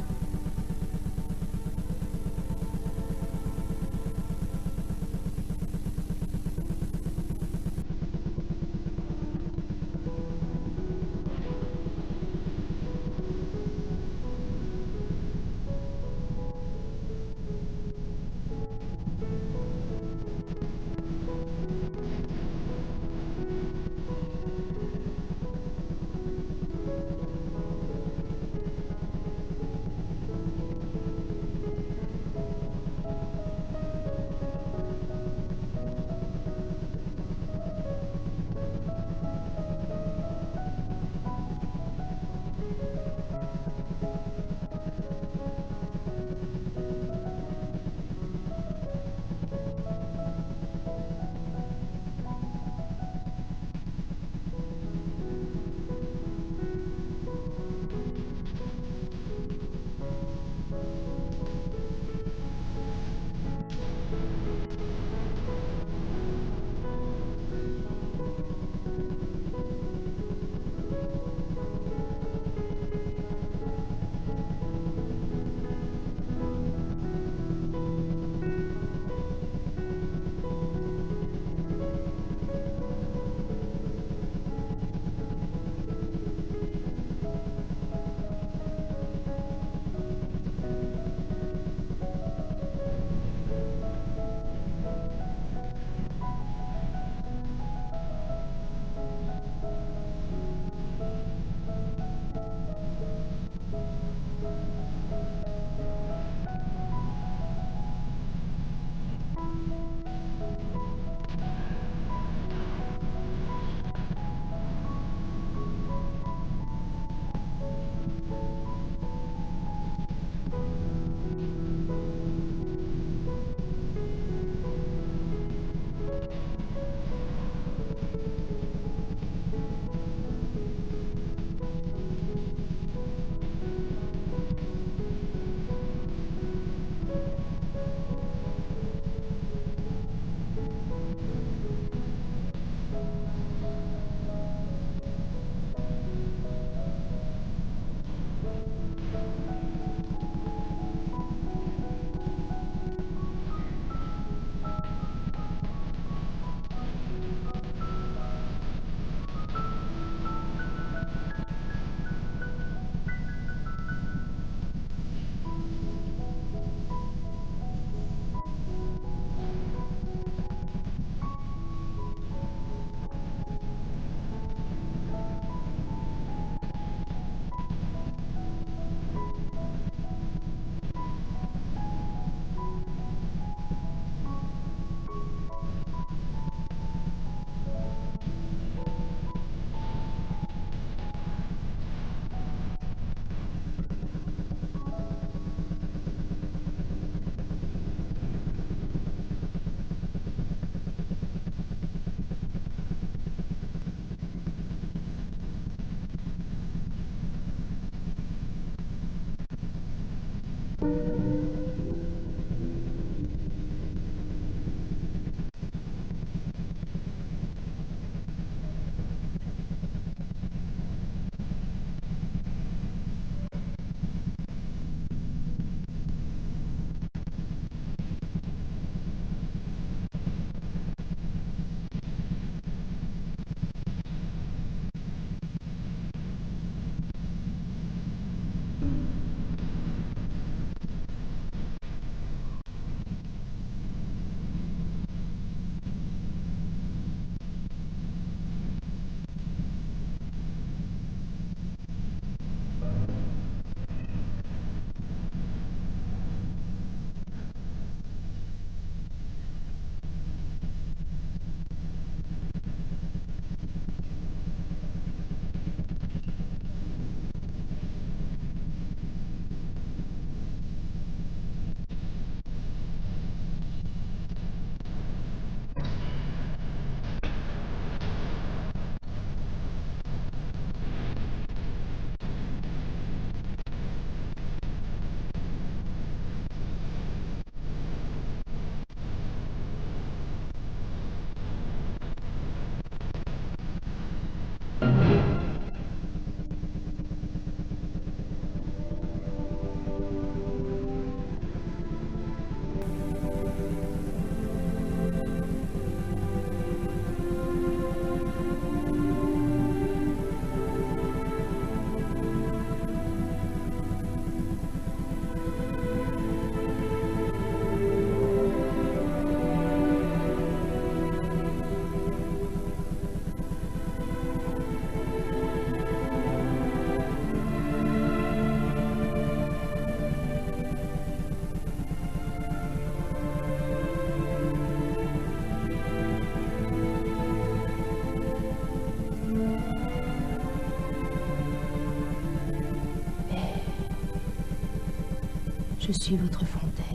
Je suis votre fontaine.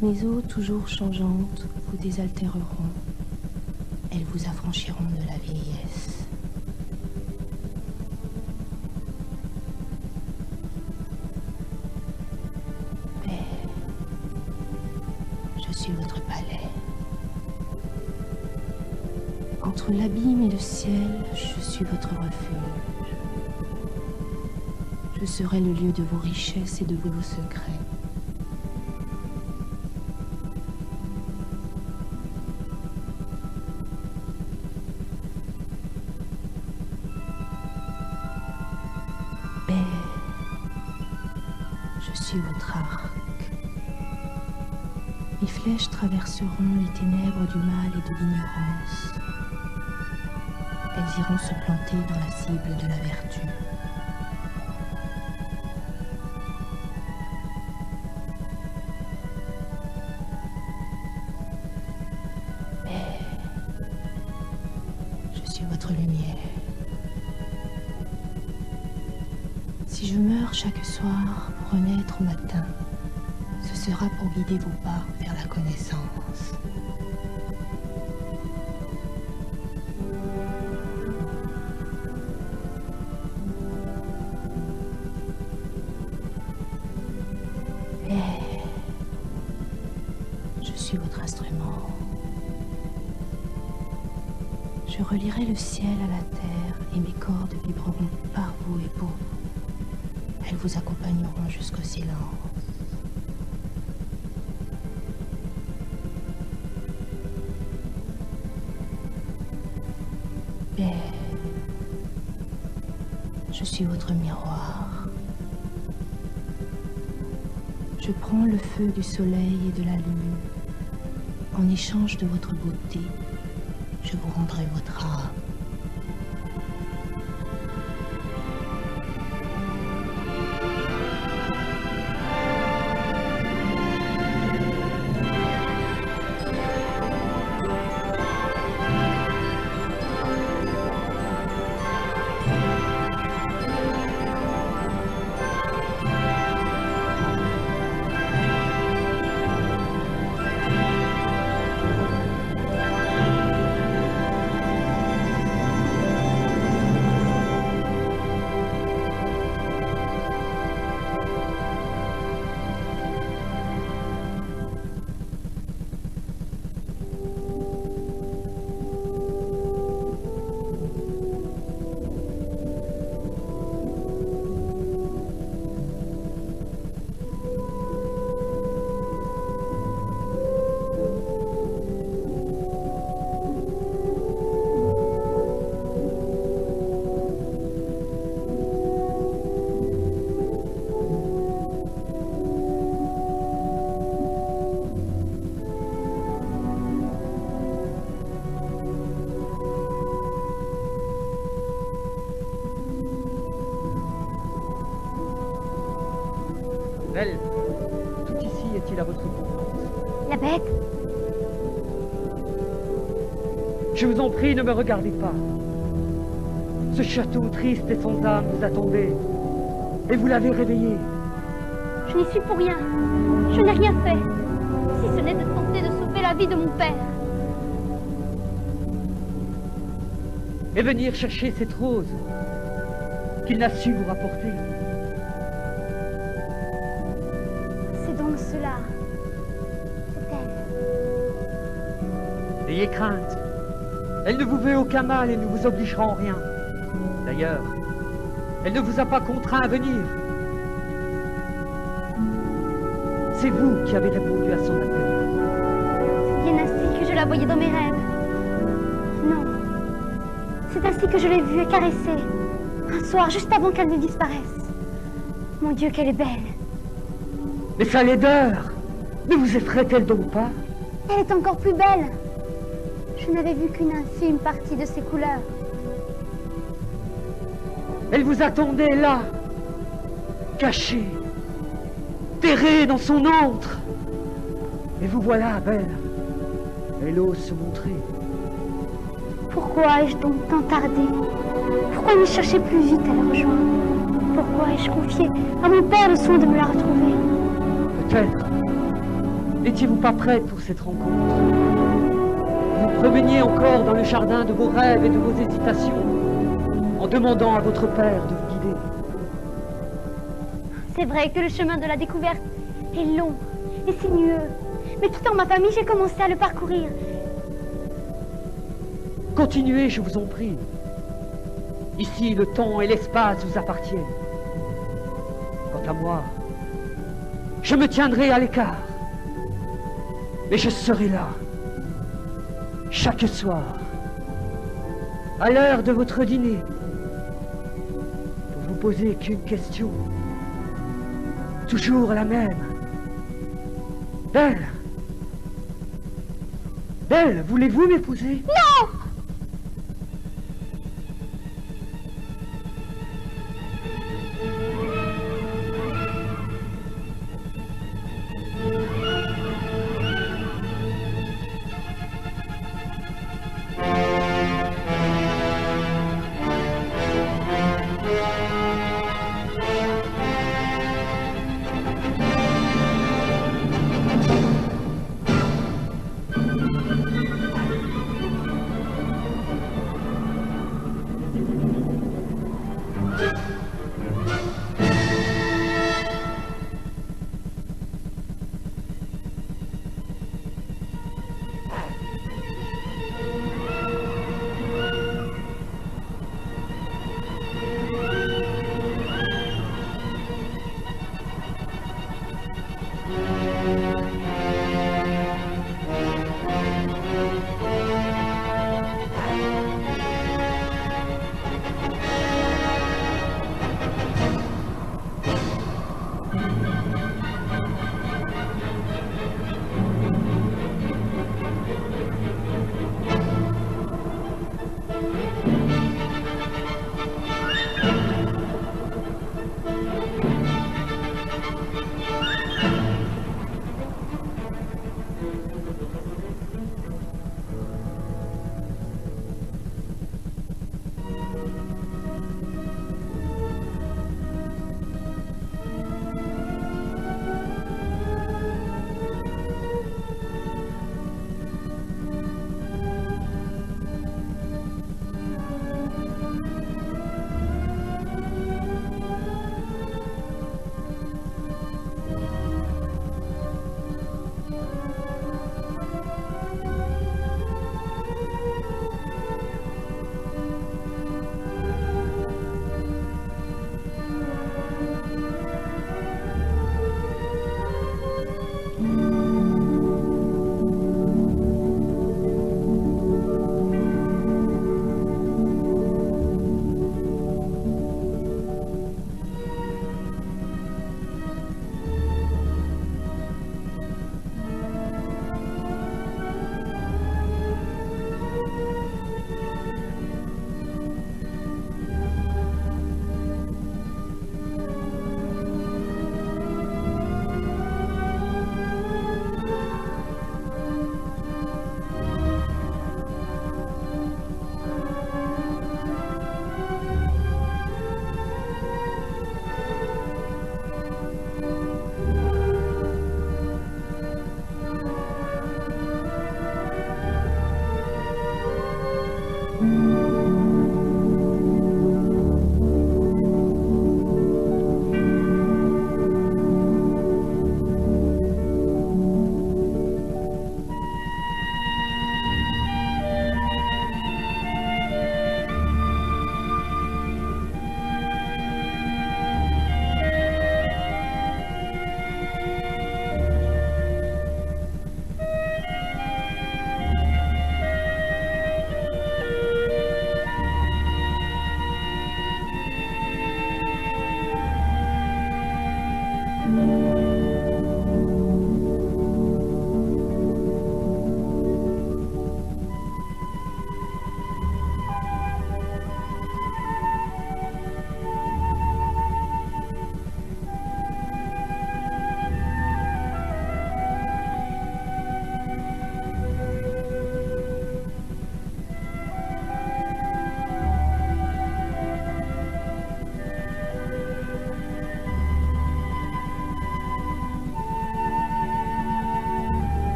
Mes eaux toujours changeantes vous désaltéreront. Elles vous affranchiront de la vieillesse. Paix. Je suis votre palais. Entre l'abîme et le ciel, je suis votre refuge. Je serai le lieu de vos richesses et de vos secrets. Paix. Je suis votre arc. Mes flèches traverseront les ténèbres du mal et de l'ignorance. Elles iront se planter dans la cible de la vertu. Je suis votre lumière. Si je meurs chaque soir pour renaître au matin, ce sera pour guider vos pas vers la connaissance. Je suis votre instrument. Je relierai le ciel à la terre et mes cordes vibreront par vous et pour vous. Elles vous accompagneront jusqu'au silence. Paix. Je suis votre miroir. Je prends le feu du soleil et de la lune. En échange de votre beauté, je vous rendrai votre âme. Belle, tout ici est-il à votre convenance? La bête? Je vous en prie, ne me regardez pas. Ce château triste et sans âme vous attendait. Et vous l'avez réveillé. Je n'y suis pour rien. Je n'ai rien fait. Si ce n'est de tenter de sauver la vie de mon père. Et venir chercher cette rose qu'il n'a su vous rapporter. C'est donc cela. C'est elle. N'ayez crainte. Elle ne vous veut aucun mal et ne vous obligera en rien. D'ailleurs, elle ne vous a pas contraint à venir. C'est vous qui avez répondu à son appel. C'est bien ainsi que je la voyais dans mes rêves. Non. C'est ainsi que je l'ai vue et caressée. Un soir, juste avant qu'elle ne disparaisse. Mon Dieu, qu'elle est belle. Mais sa laideur, ne vous effraie-t-elle donc pas? Elle est encore plus belle. Je n'avais vu qu'une infime partie de ses couleurs. Elle vous attendait là, cachée, terrée dans son antre. Et vous voilà, belle. Elle ose se montrer. Pourquoi ai-je donc tant tardé? Pourquoi ne chercher plus vite à la rejoindre? pourquoi ai-je confié à mon père le soin de me la retrouver. Peut-être n'étiez-vous pas prête pour cette rencontre. Vous promeniez encore dans le jardin de vos rêves et de vos hésitations, en demandant à votre père de vous guider. C'est vrai que le chemin de la découverte est long et sinueux, mais tout en ma famille, j'ai commencé à le parcourir. Continuez, je vous en prie. Ici, le temps et l'espace vous appartiennent. Quant à moi, je me tiendrai à l'écart. Mais je serai là, chaque soir, à l'heure de votre dîner, pour vous poser qu'une question. Toujours la même. Belle, Belle, voulez-vous m'épouser? Non!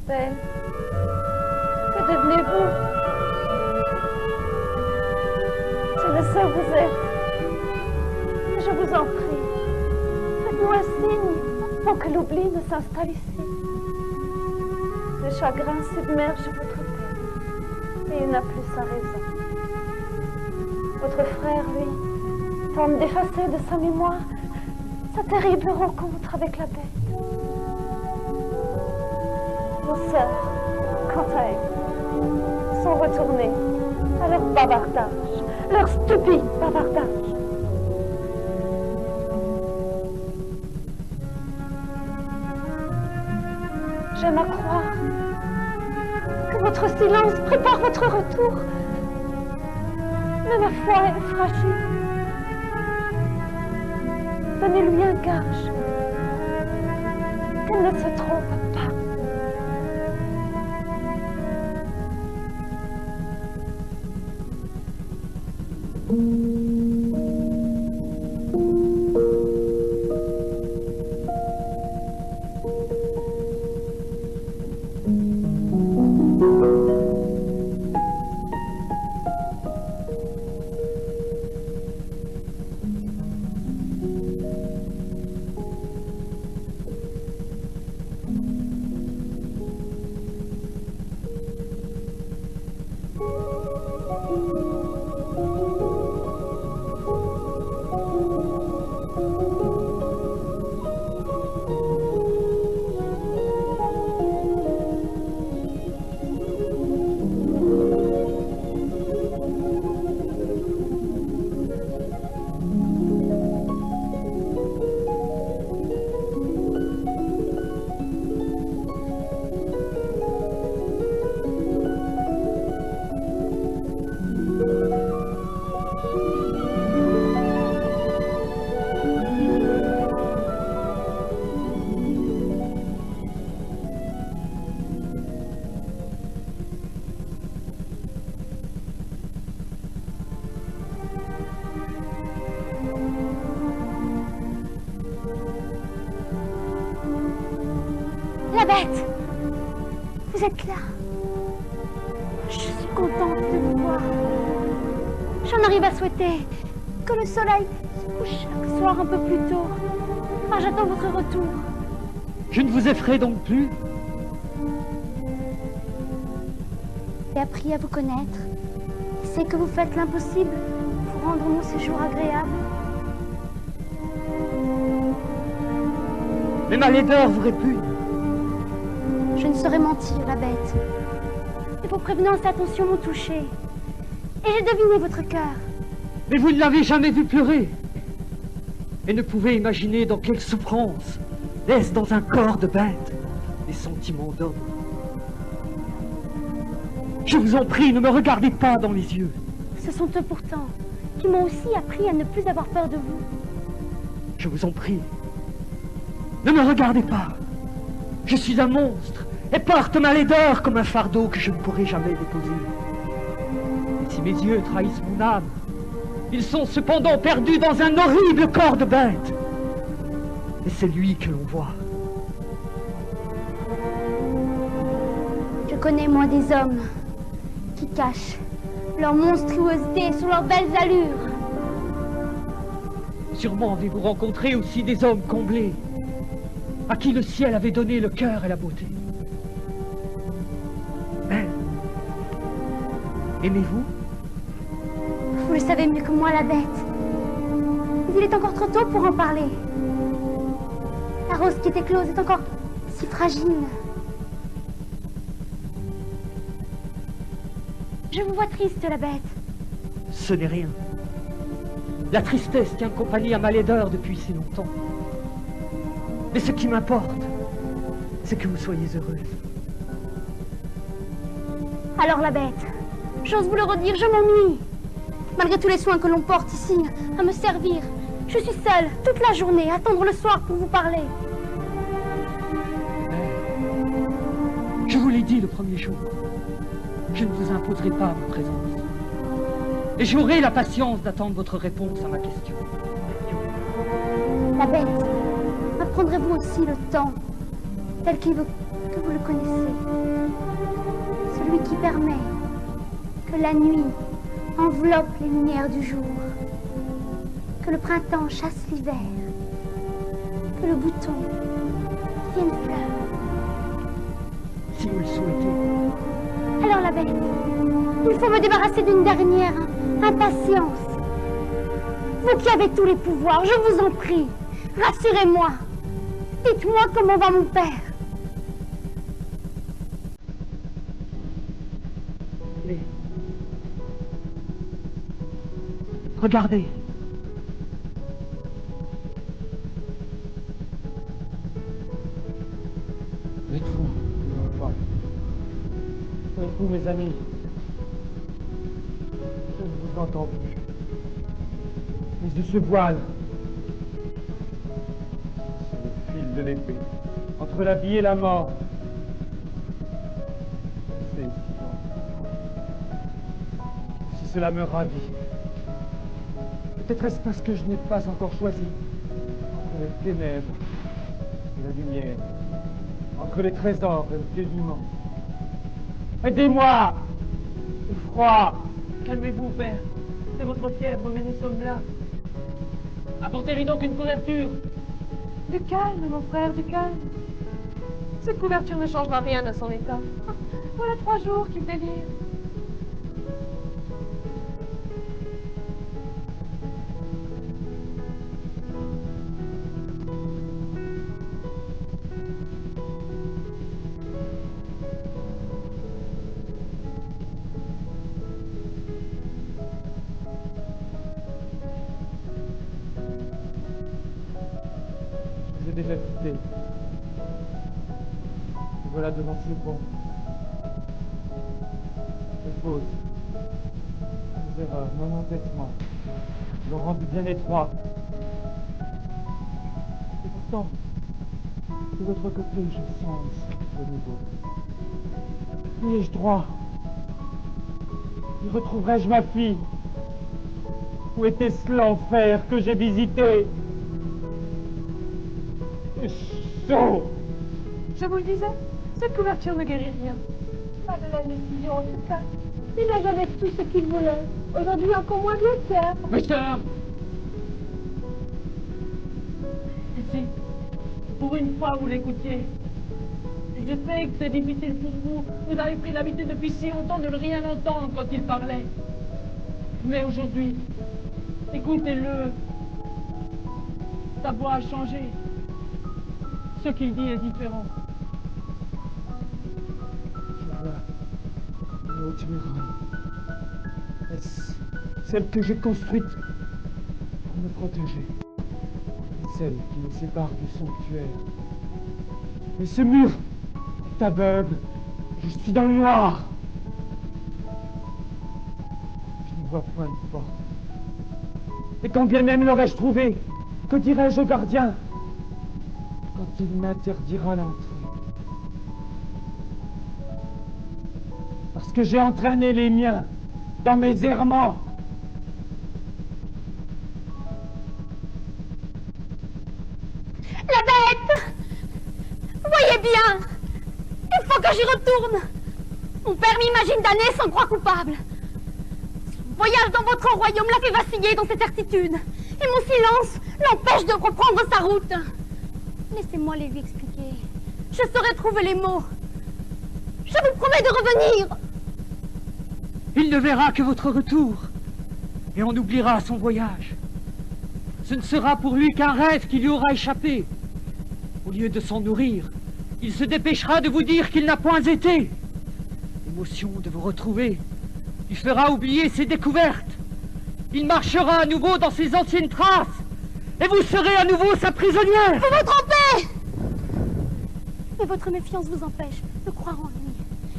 Belle, que devenez-vous? Je ne sais où vous êtes. Mais je vous en prie, faites-nous un signe pour que l'oubli ne s'installe ici. Le chagrin submerge votre tête et il n'a plus sa raison. Votre frère, lui, tente d'effacer de sa mémoire sa terrible rencontre avec la bête. Vos sœurs, quant à elles, sont retournées à leur bavardage, leur stupide bavardage. J'aime à croire que votre silence prépare votre retour. Mais ma foi est fragile. Donnez-lui un gage qu'elle ne se trompe pas. La bête! Vous êtes là. Je suis contente de vous voir. J'en arrive à souhaiter que le soleil se couche chaque soir un peu plus tôt. Car j'attends votre retour. Je ne vous effraie donc plus. J'ai appris à vous connaître. C'est que vous faites l'impossible pour rendre mon séjour agréable. Mais ma laideur vous répugne. Je ne saurais mentir, la bête. Et vos prévenances et attentions m'ont touché. Et j'ai deviné votre cœur. Mais vous ne l'avez jamais vu pleurer. Et ne pouvez imaginer dans quelle souffrance laisse dans un corps de bête des sentiments d'homme. Je vous en prie, ne me regardez pas dans les yeux. Ce sont eux pourtant qui m'ont aussi appris à ne plus avoir peur de vous. Je vous en prie, ne me regardez pas. Je suis un monstre et porte ma laideur comme un fardeau que je ne pourrai jamais déposer. Si mes yeux trahissent mon âme, ils sont cependant perdus dans un horrible corps de bête. Et c'est lui que l'on voit. Je connais moi des hommes qui cachent leur monstruosité sous leurs belles allures. Sûrement avez-vous rencontré aussi des hommes comblés, à qui le ciel avait donné le cœur et la beauté. Mais, aimez-vous? Vous le savez mieux que moi, la bête. Mais il est encore trop tôt pour en parler. La rose qui est éclose est encore si fragile. Je vous vois triste, la bête. Ce n'est rien. La tristesse tient compagnie à ma laideur depuis si longtemps. Mais ce qui m'importe, c'est que vous soyez heureuse. Alors, la bête, j'ose vous le redire, je m'ennuie. Malgré tous les soins que l'on porte ici, à me servir, je suis seule toute la journée, à attendre le soir pour vous parler. Mais, je vous l'ai dit le premier jour, je ne vous imposerai pas ma présence. Et j'aurai la patience d'attendre votre réponse à ma question. La bête, apprendrez-vous aussi le temps, tel qu'il veut que vous le connaissez. Celui qui permet que la nuit enveloppe les lumières du jour, que le printemps chasse l'hiver, que le bouton devienne fleur. Si vous le souhaitez. Alors la bête, il faut me débarrasser d'une dernière impatience. Vous qui avez tous les pouvoirs, je vous en prie, rassurez-moi. Dites-moi comment va mon père. Mais... regardez. Vous êtes fous, mes enfants. Vous êtes fous, mes amis. Je ne vous entends plus. Les yeux se voilent. C'est le fil de l'épée. Entre la vie et la mort. C'est si cela me ravit. Peut-être est-ce parce que je n'ai pas encore choisi. Entre les ténèbres et la lumière. Entre les trésors et le dénuement. Aidez-moi! Le froid! Calmez-vous, père. C'est votre fièvre, mais nous sommes là. Apportez-lui donc une couverture. Du calme, mon frère, du calme. Cette couverture ne changera rien à son état. Voilà 3 jours qu'il délire. Je vous ai déjà quitté. Et voilà devant ce pont. Les fautes, les erreurs, mon entêtement, l'ont rendu bien étroit. Et pourtant, de l'autre côté, je sens un souffle nouveau. Y ai-je droit? Y retrouverai-je ma fille? Où était-ce l'enfer que j'ai visité? Chaud! Je vous le disais, cette couverture ne guérit rien. Pas de la décision en tout cas. Il n'a jamais tout ce qu'il voulait. Aujourd'hui, encore moins de le faire. Mais sœur! Ici, pour une fois, vous l'écoutiez. Je sais que c'est difficile pour vous. Vous avez pris l'habitude depuis si longtemps de ne rien entendre quand il parlait. Mais aujourd'hui, écoutez-le. Sa voix a changé. Ce qu'il dit est différent. Je vois une haute muraille. Est-ce celle que j'ai construite pour me protéger? Celle qui nous sépare du sanctuaire. Mais ce mur est aveugle. Je suis dans le noir. Je ne vois point de porte. Et quand bien même l'aurais-je trouvé, que dirais-je au gardien quand il m'interdira l'entrée? Parce que j'ai entraîné les miens dans mes errements. La bête! Voyez bien! Il faut que j'y retourne! Mon père m'imagine damné sans croix coupable. Son voyage dans votre royaume l'a fait vaciller dans ses certitudes. Et mon silence l'empêche de reprendre sa route. Laissez-moi les lui expliquer. Je saurai trouver les mots. Je vous promets de revenir. Il ne verra que votre retour, et on oubliera son voyage. Ce ne sera pour lui qu'un rêve qui lui aura échappé. Au lieu de s'en nourrir, il se dépêchera de vous dire qu'il n'a point été. L'émotion de vous retrouver lui fera oublier ses découvertes. Il marchera à nouveau dans ses anciennes traces, et vous serez à nouveau sa prisonnière. Vous vous trompez! Mais votre méfiance vous empêche de croire en lui.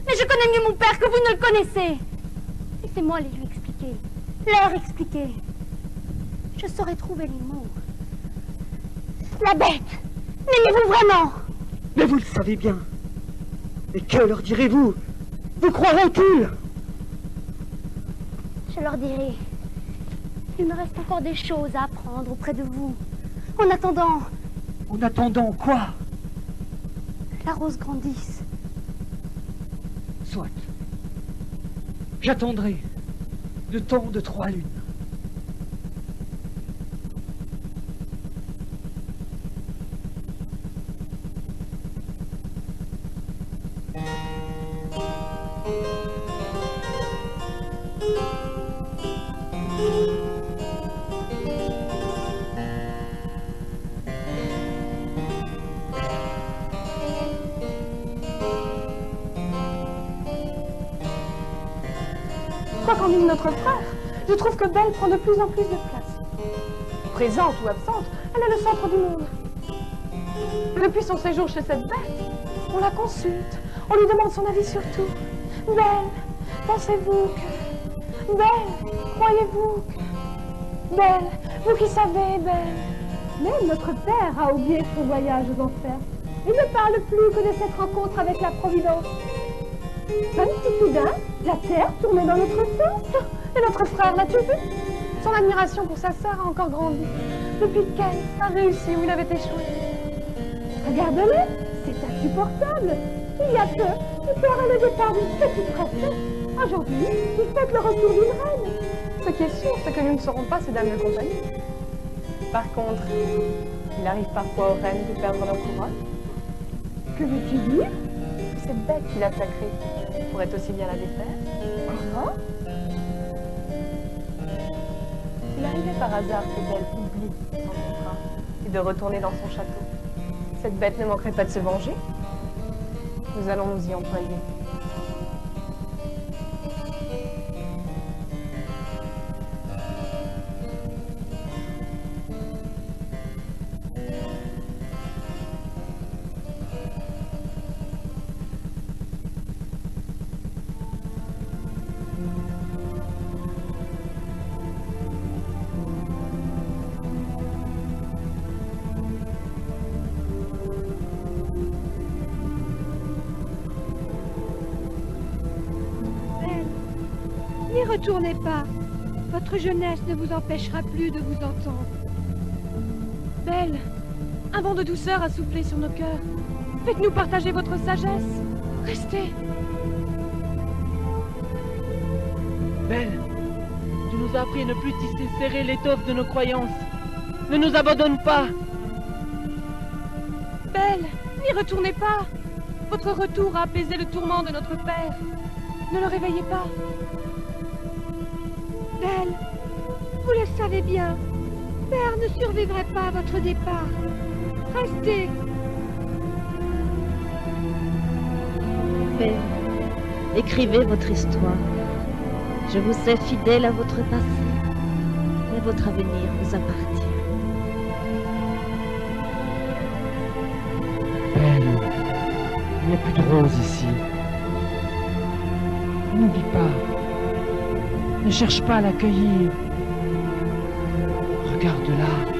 Mais je connais mieux mon père que vous ne le connaissez. Laissez-moi les lui expliquer, leur expliquer. Je saurai trouver les mots. La bête, l'aimez-vous vraiment? Mais vous le savez bien. Et que leur direz-vous? Vous croirez-ils? Je leur dirai. Il me reste encore des choses à apprendre auprès de vous. En attendant... En attendant quoi? La rose grandisse. Soit. J'attendrai le temps de 3 lunes. Quoi qu'en dise notre frère, je trouve que Belle prend de plus en plus de place. Présente ou absente, elle est le centre du monde. Depuis son séjour chez cette bête, on la consulte, on lui demande son avis sur tout. Belle, pensez-vous que... Belle, croyez-vous que... Belle, vous qui savez, Belle. Même notre père a oublié son voyage aux enfers. Il ne parle plus que de cette rencontre avec la Providence. Comme si soudain, la terre tournait dans notre sens. Et notre frère, l'as-tu vu? Son admiration pour sa sœur a encore grandi. Depuis qu'elle a réussi où il avait échoué. Regarde-le, c'est insupportable. Il y a peu, il pleurait le départ d'une petite princesse. Aujourd'hui, il fête le retour d'une reine. Ce qui est sûr, c'est que nous ne serons pas ces dames de compagnie. Par contre, il arrive parfois aux reines de perdre leur couronne. Que veux-tu dire? Cette bête qui l'a sacrée pourrait aussi bien la défaire. Comment? Il arrivait par hasard que Belle oublie son contrat et de retourner dans son château. Cette bête ne manquerait pas de se venger. Nous allons nous y employer. N'y retournez pas. Votre jeunesse ne vous empêchera plus de vous entendre. Belle, un vent de douceur a soufflé sur nos cœurs. Faites-nous partager votre sagesse. Restez. Belle, tu nous as appris à ne plus tisser serrer l'étoffe de nos croyances. Ne nous abandonne pas. Belle, n'y retournez pas. Votre retour a apaisé le tourment de notre père. Ne le réveillez pas. Belle, vous le savez bien, Père ne survivrait pas à votre départ. Restez. Belle, écrivez votre histoire. Je vous sais fidèle à votre passé, mais votre avenir vous appartient. Belle, il n'y a plus de rose ici. N'oublie pas. Ne cherche pas à l'accueillir. Regarde-la.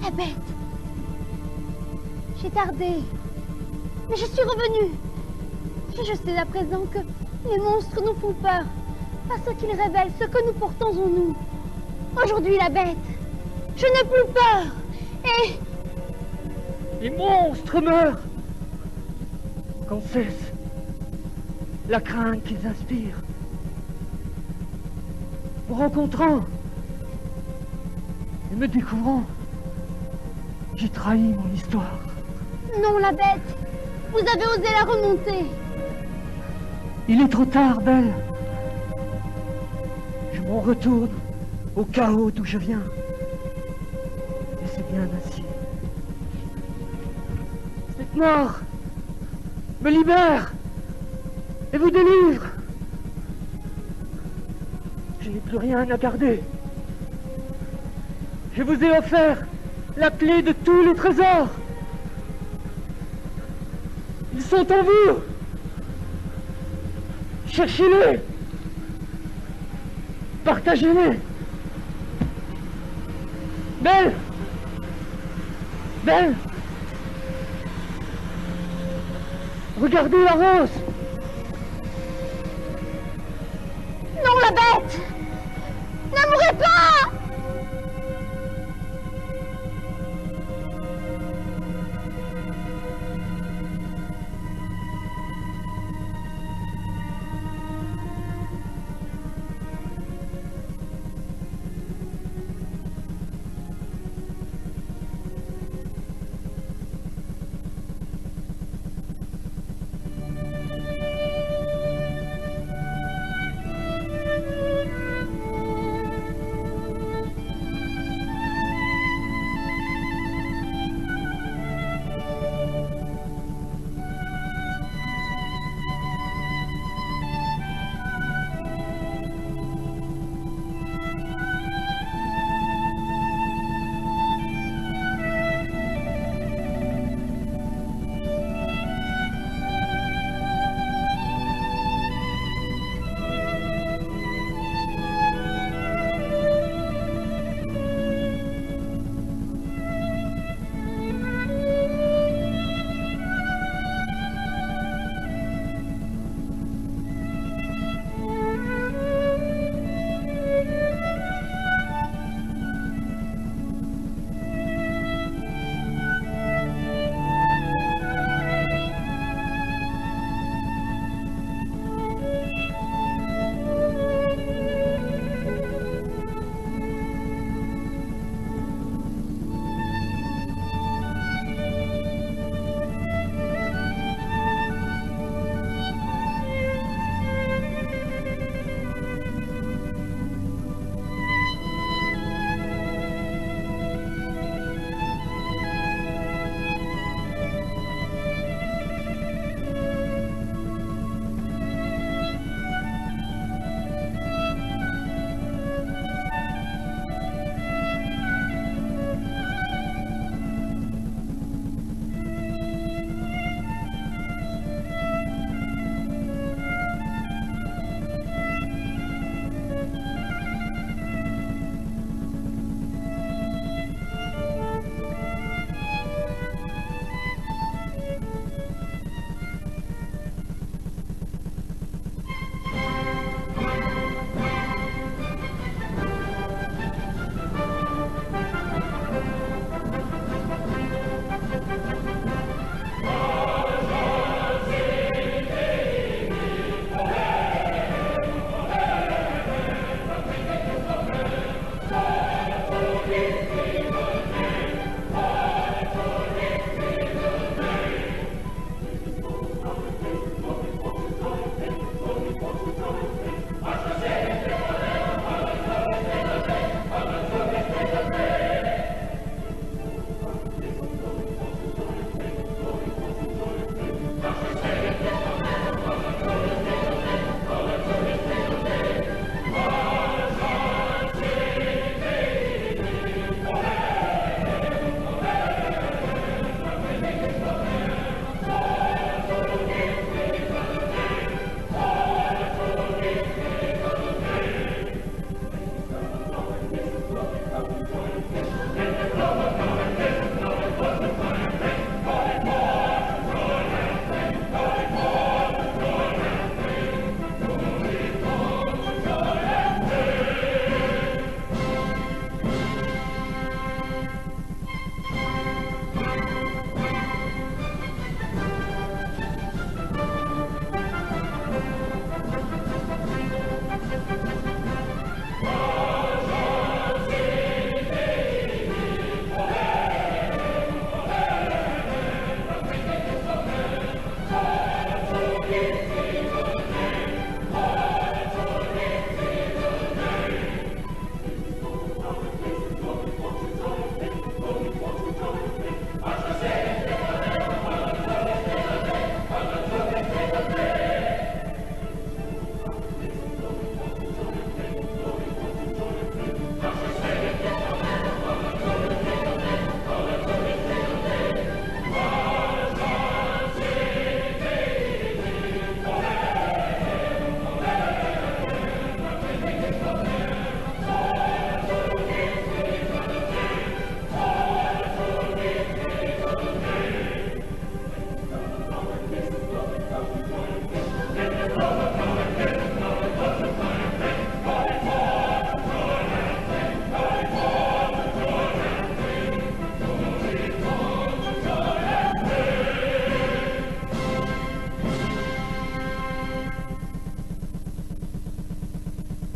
La bête. J'ai tardé. Mais je suis revenue. Et je sais à présent que les monstres nous font peur. Parce qu'ils révèlent ce que nous portons en nous. Aujourd'hui, la bête. Je n'ai plus peur. Et... Les monstres meurent quand cesse la crainte qu'ils inspirent. Me rencontrant et me découvrant, j'ai trahi mon histoire. Non, la bête. Vous avez osé la remonter. Il est trop tard, Belle. Je m'en retourne au chaos d'où je viens. Et c'est bien ainsi. Cette mort me libère et vous délivre. Je n'ai plus rien à garder. Je vous ai offert la clé de tous les trésors. Ils sont en vous. Cherchez-les. Partagez-les. Belle. Belle. Regardez la rose.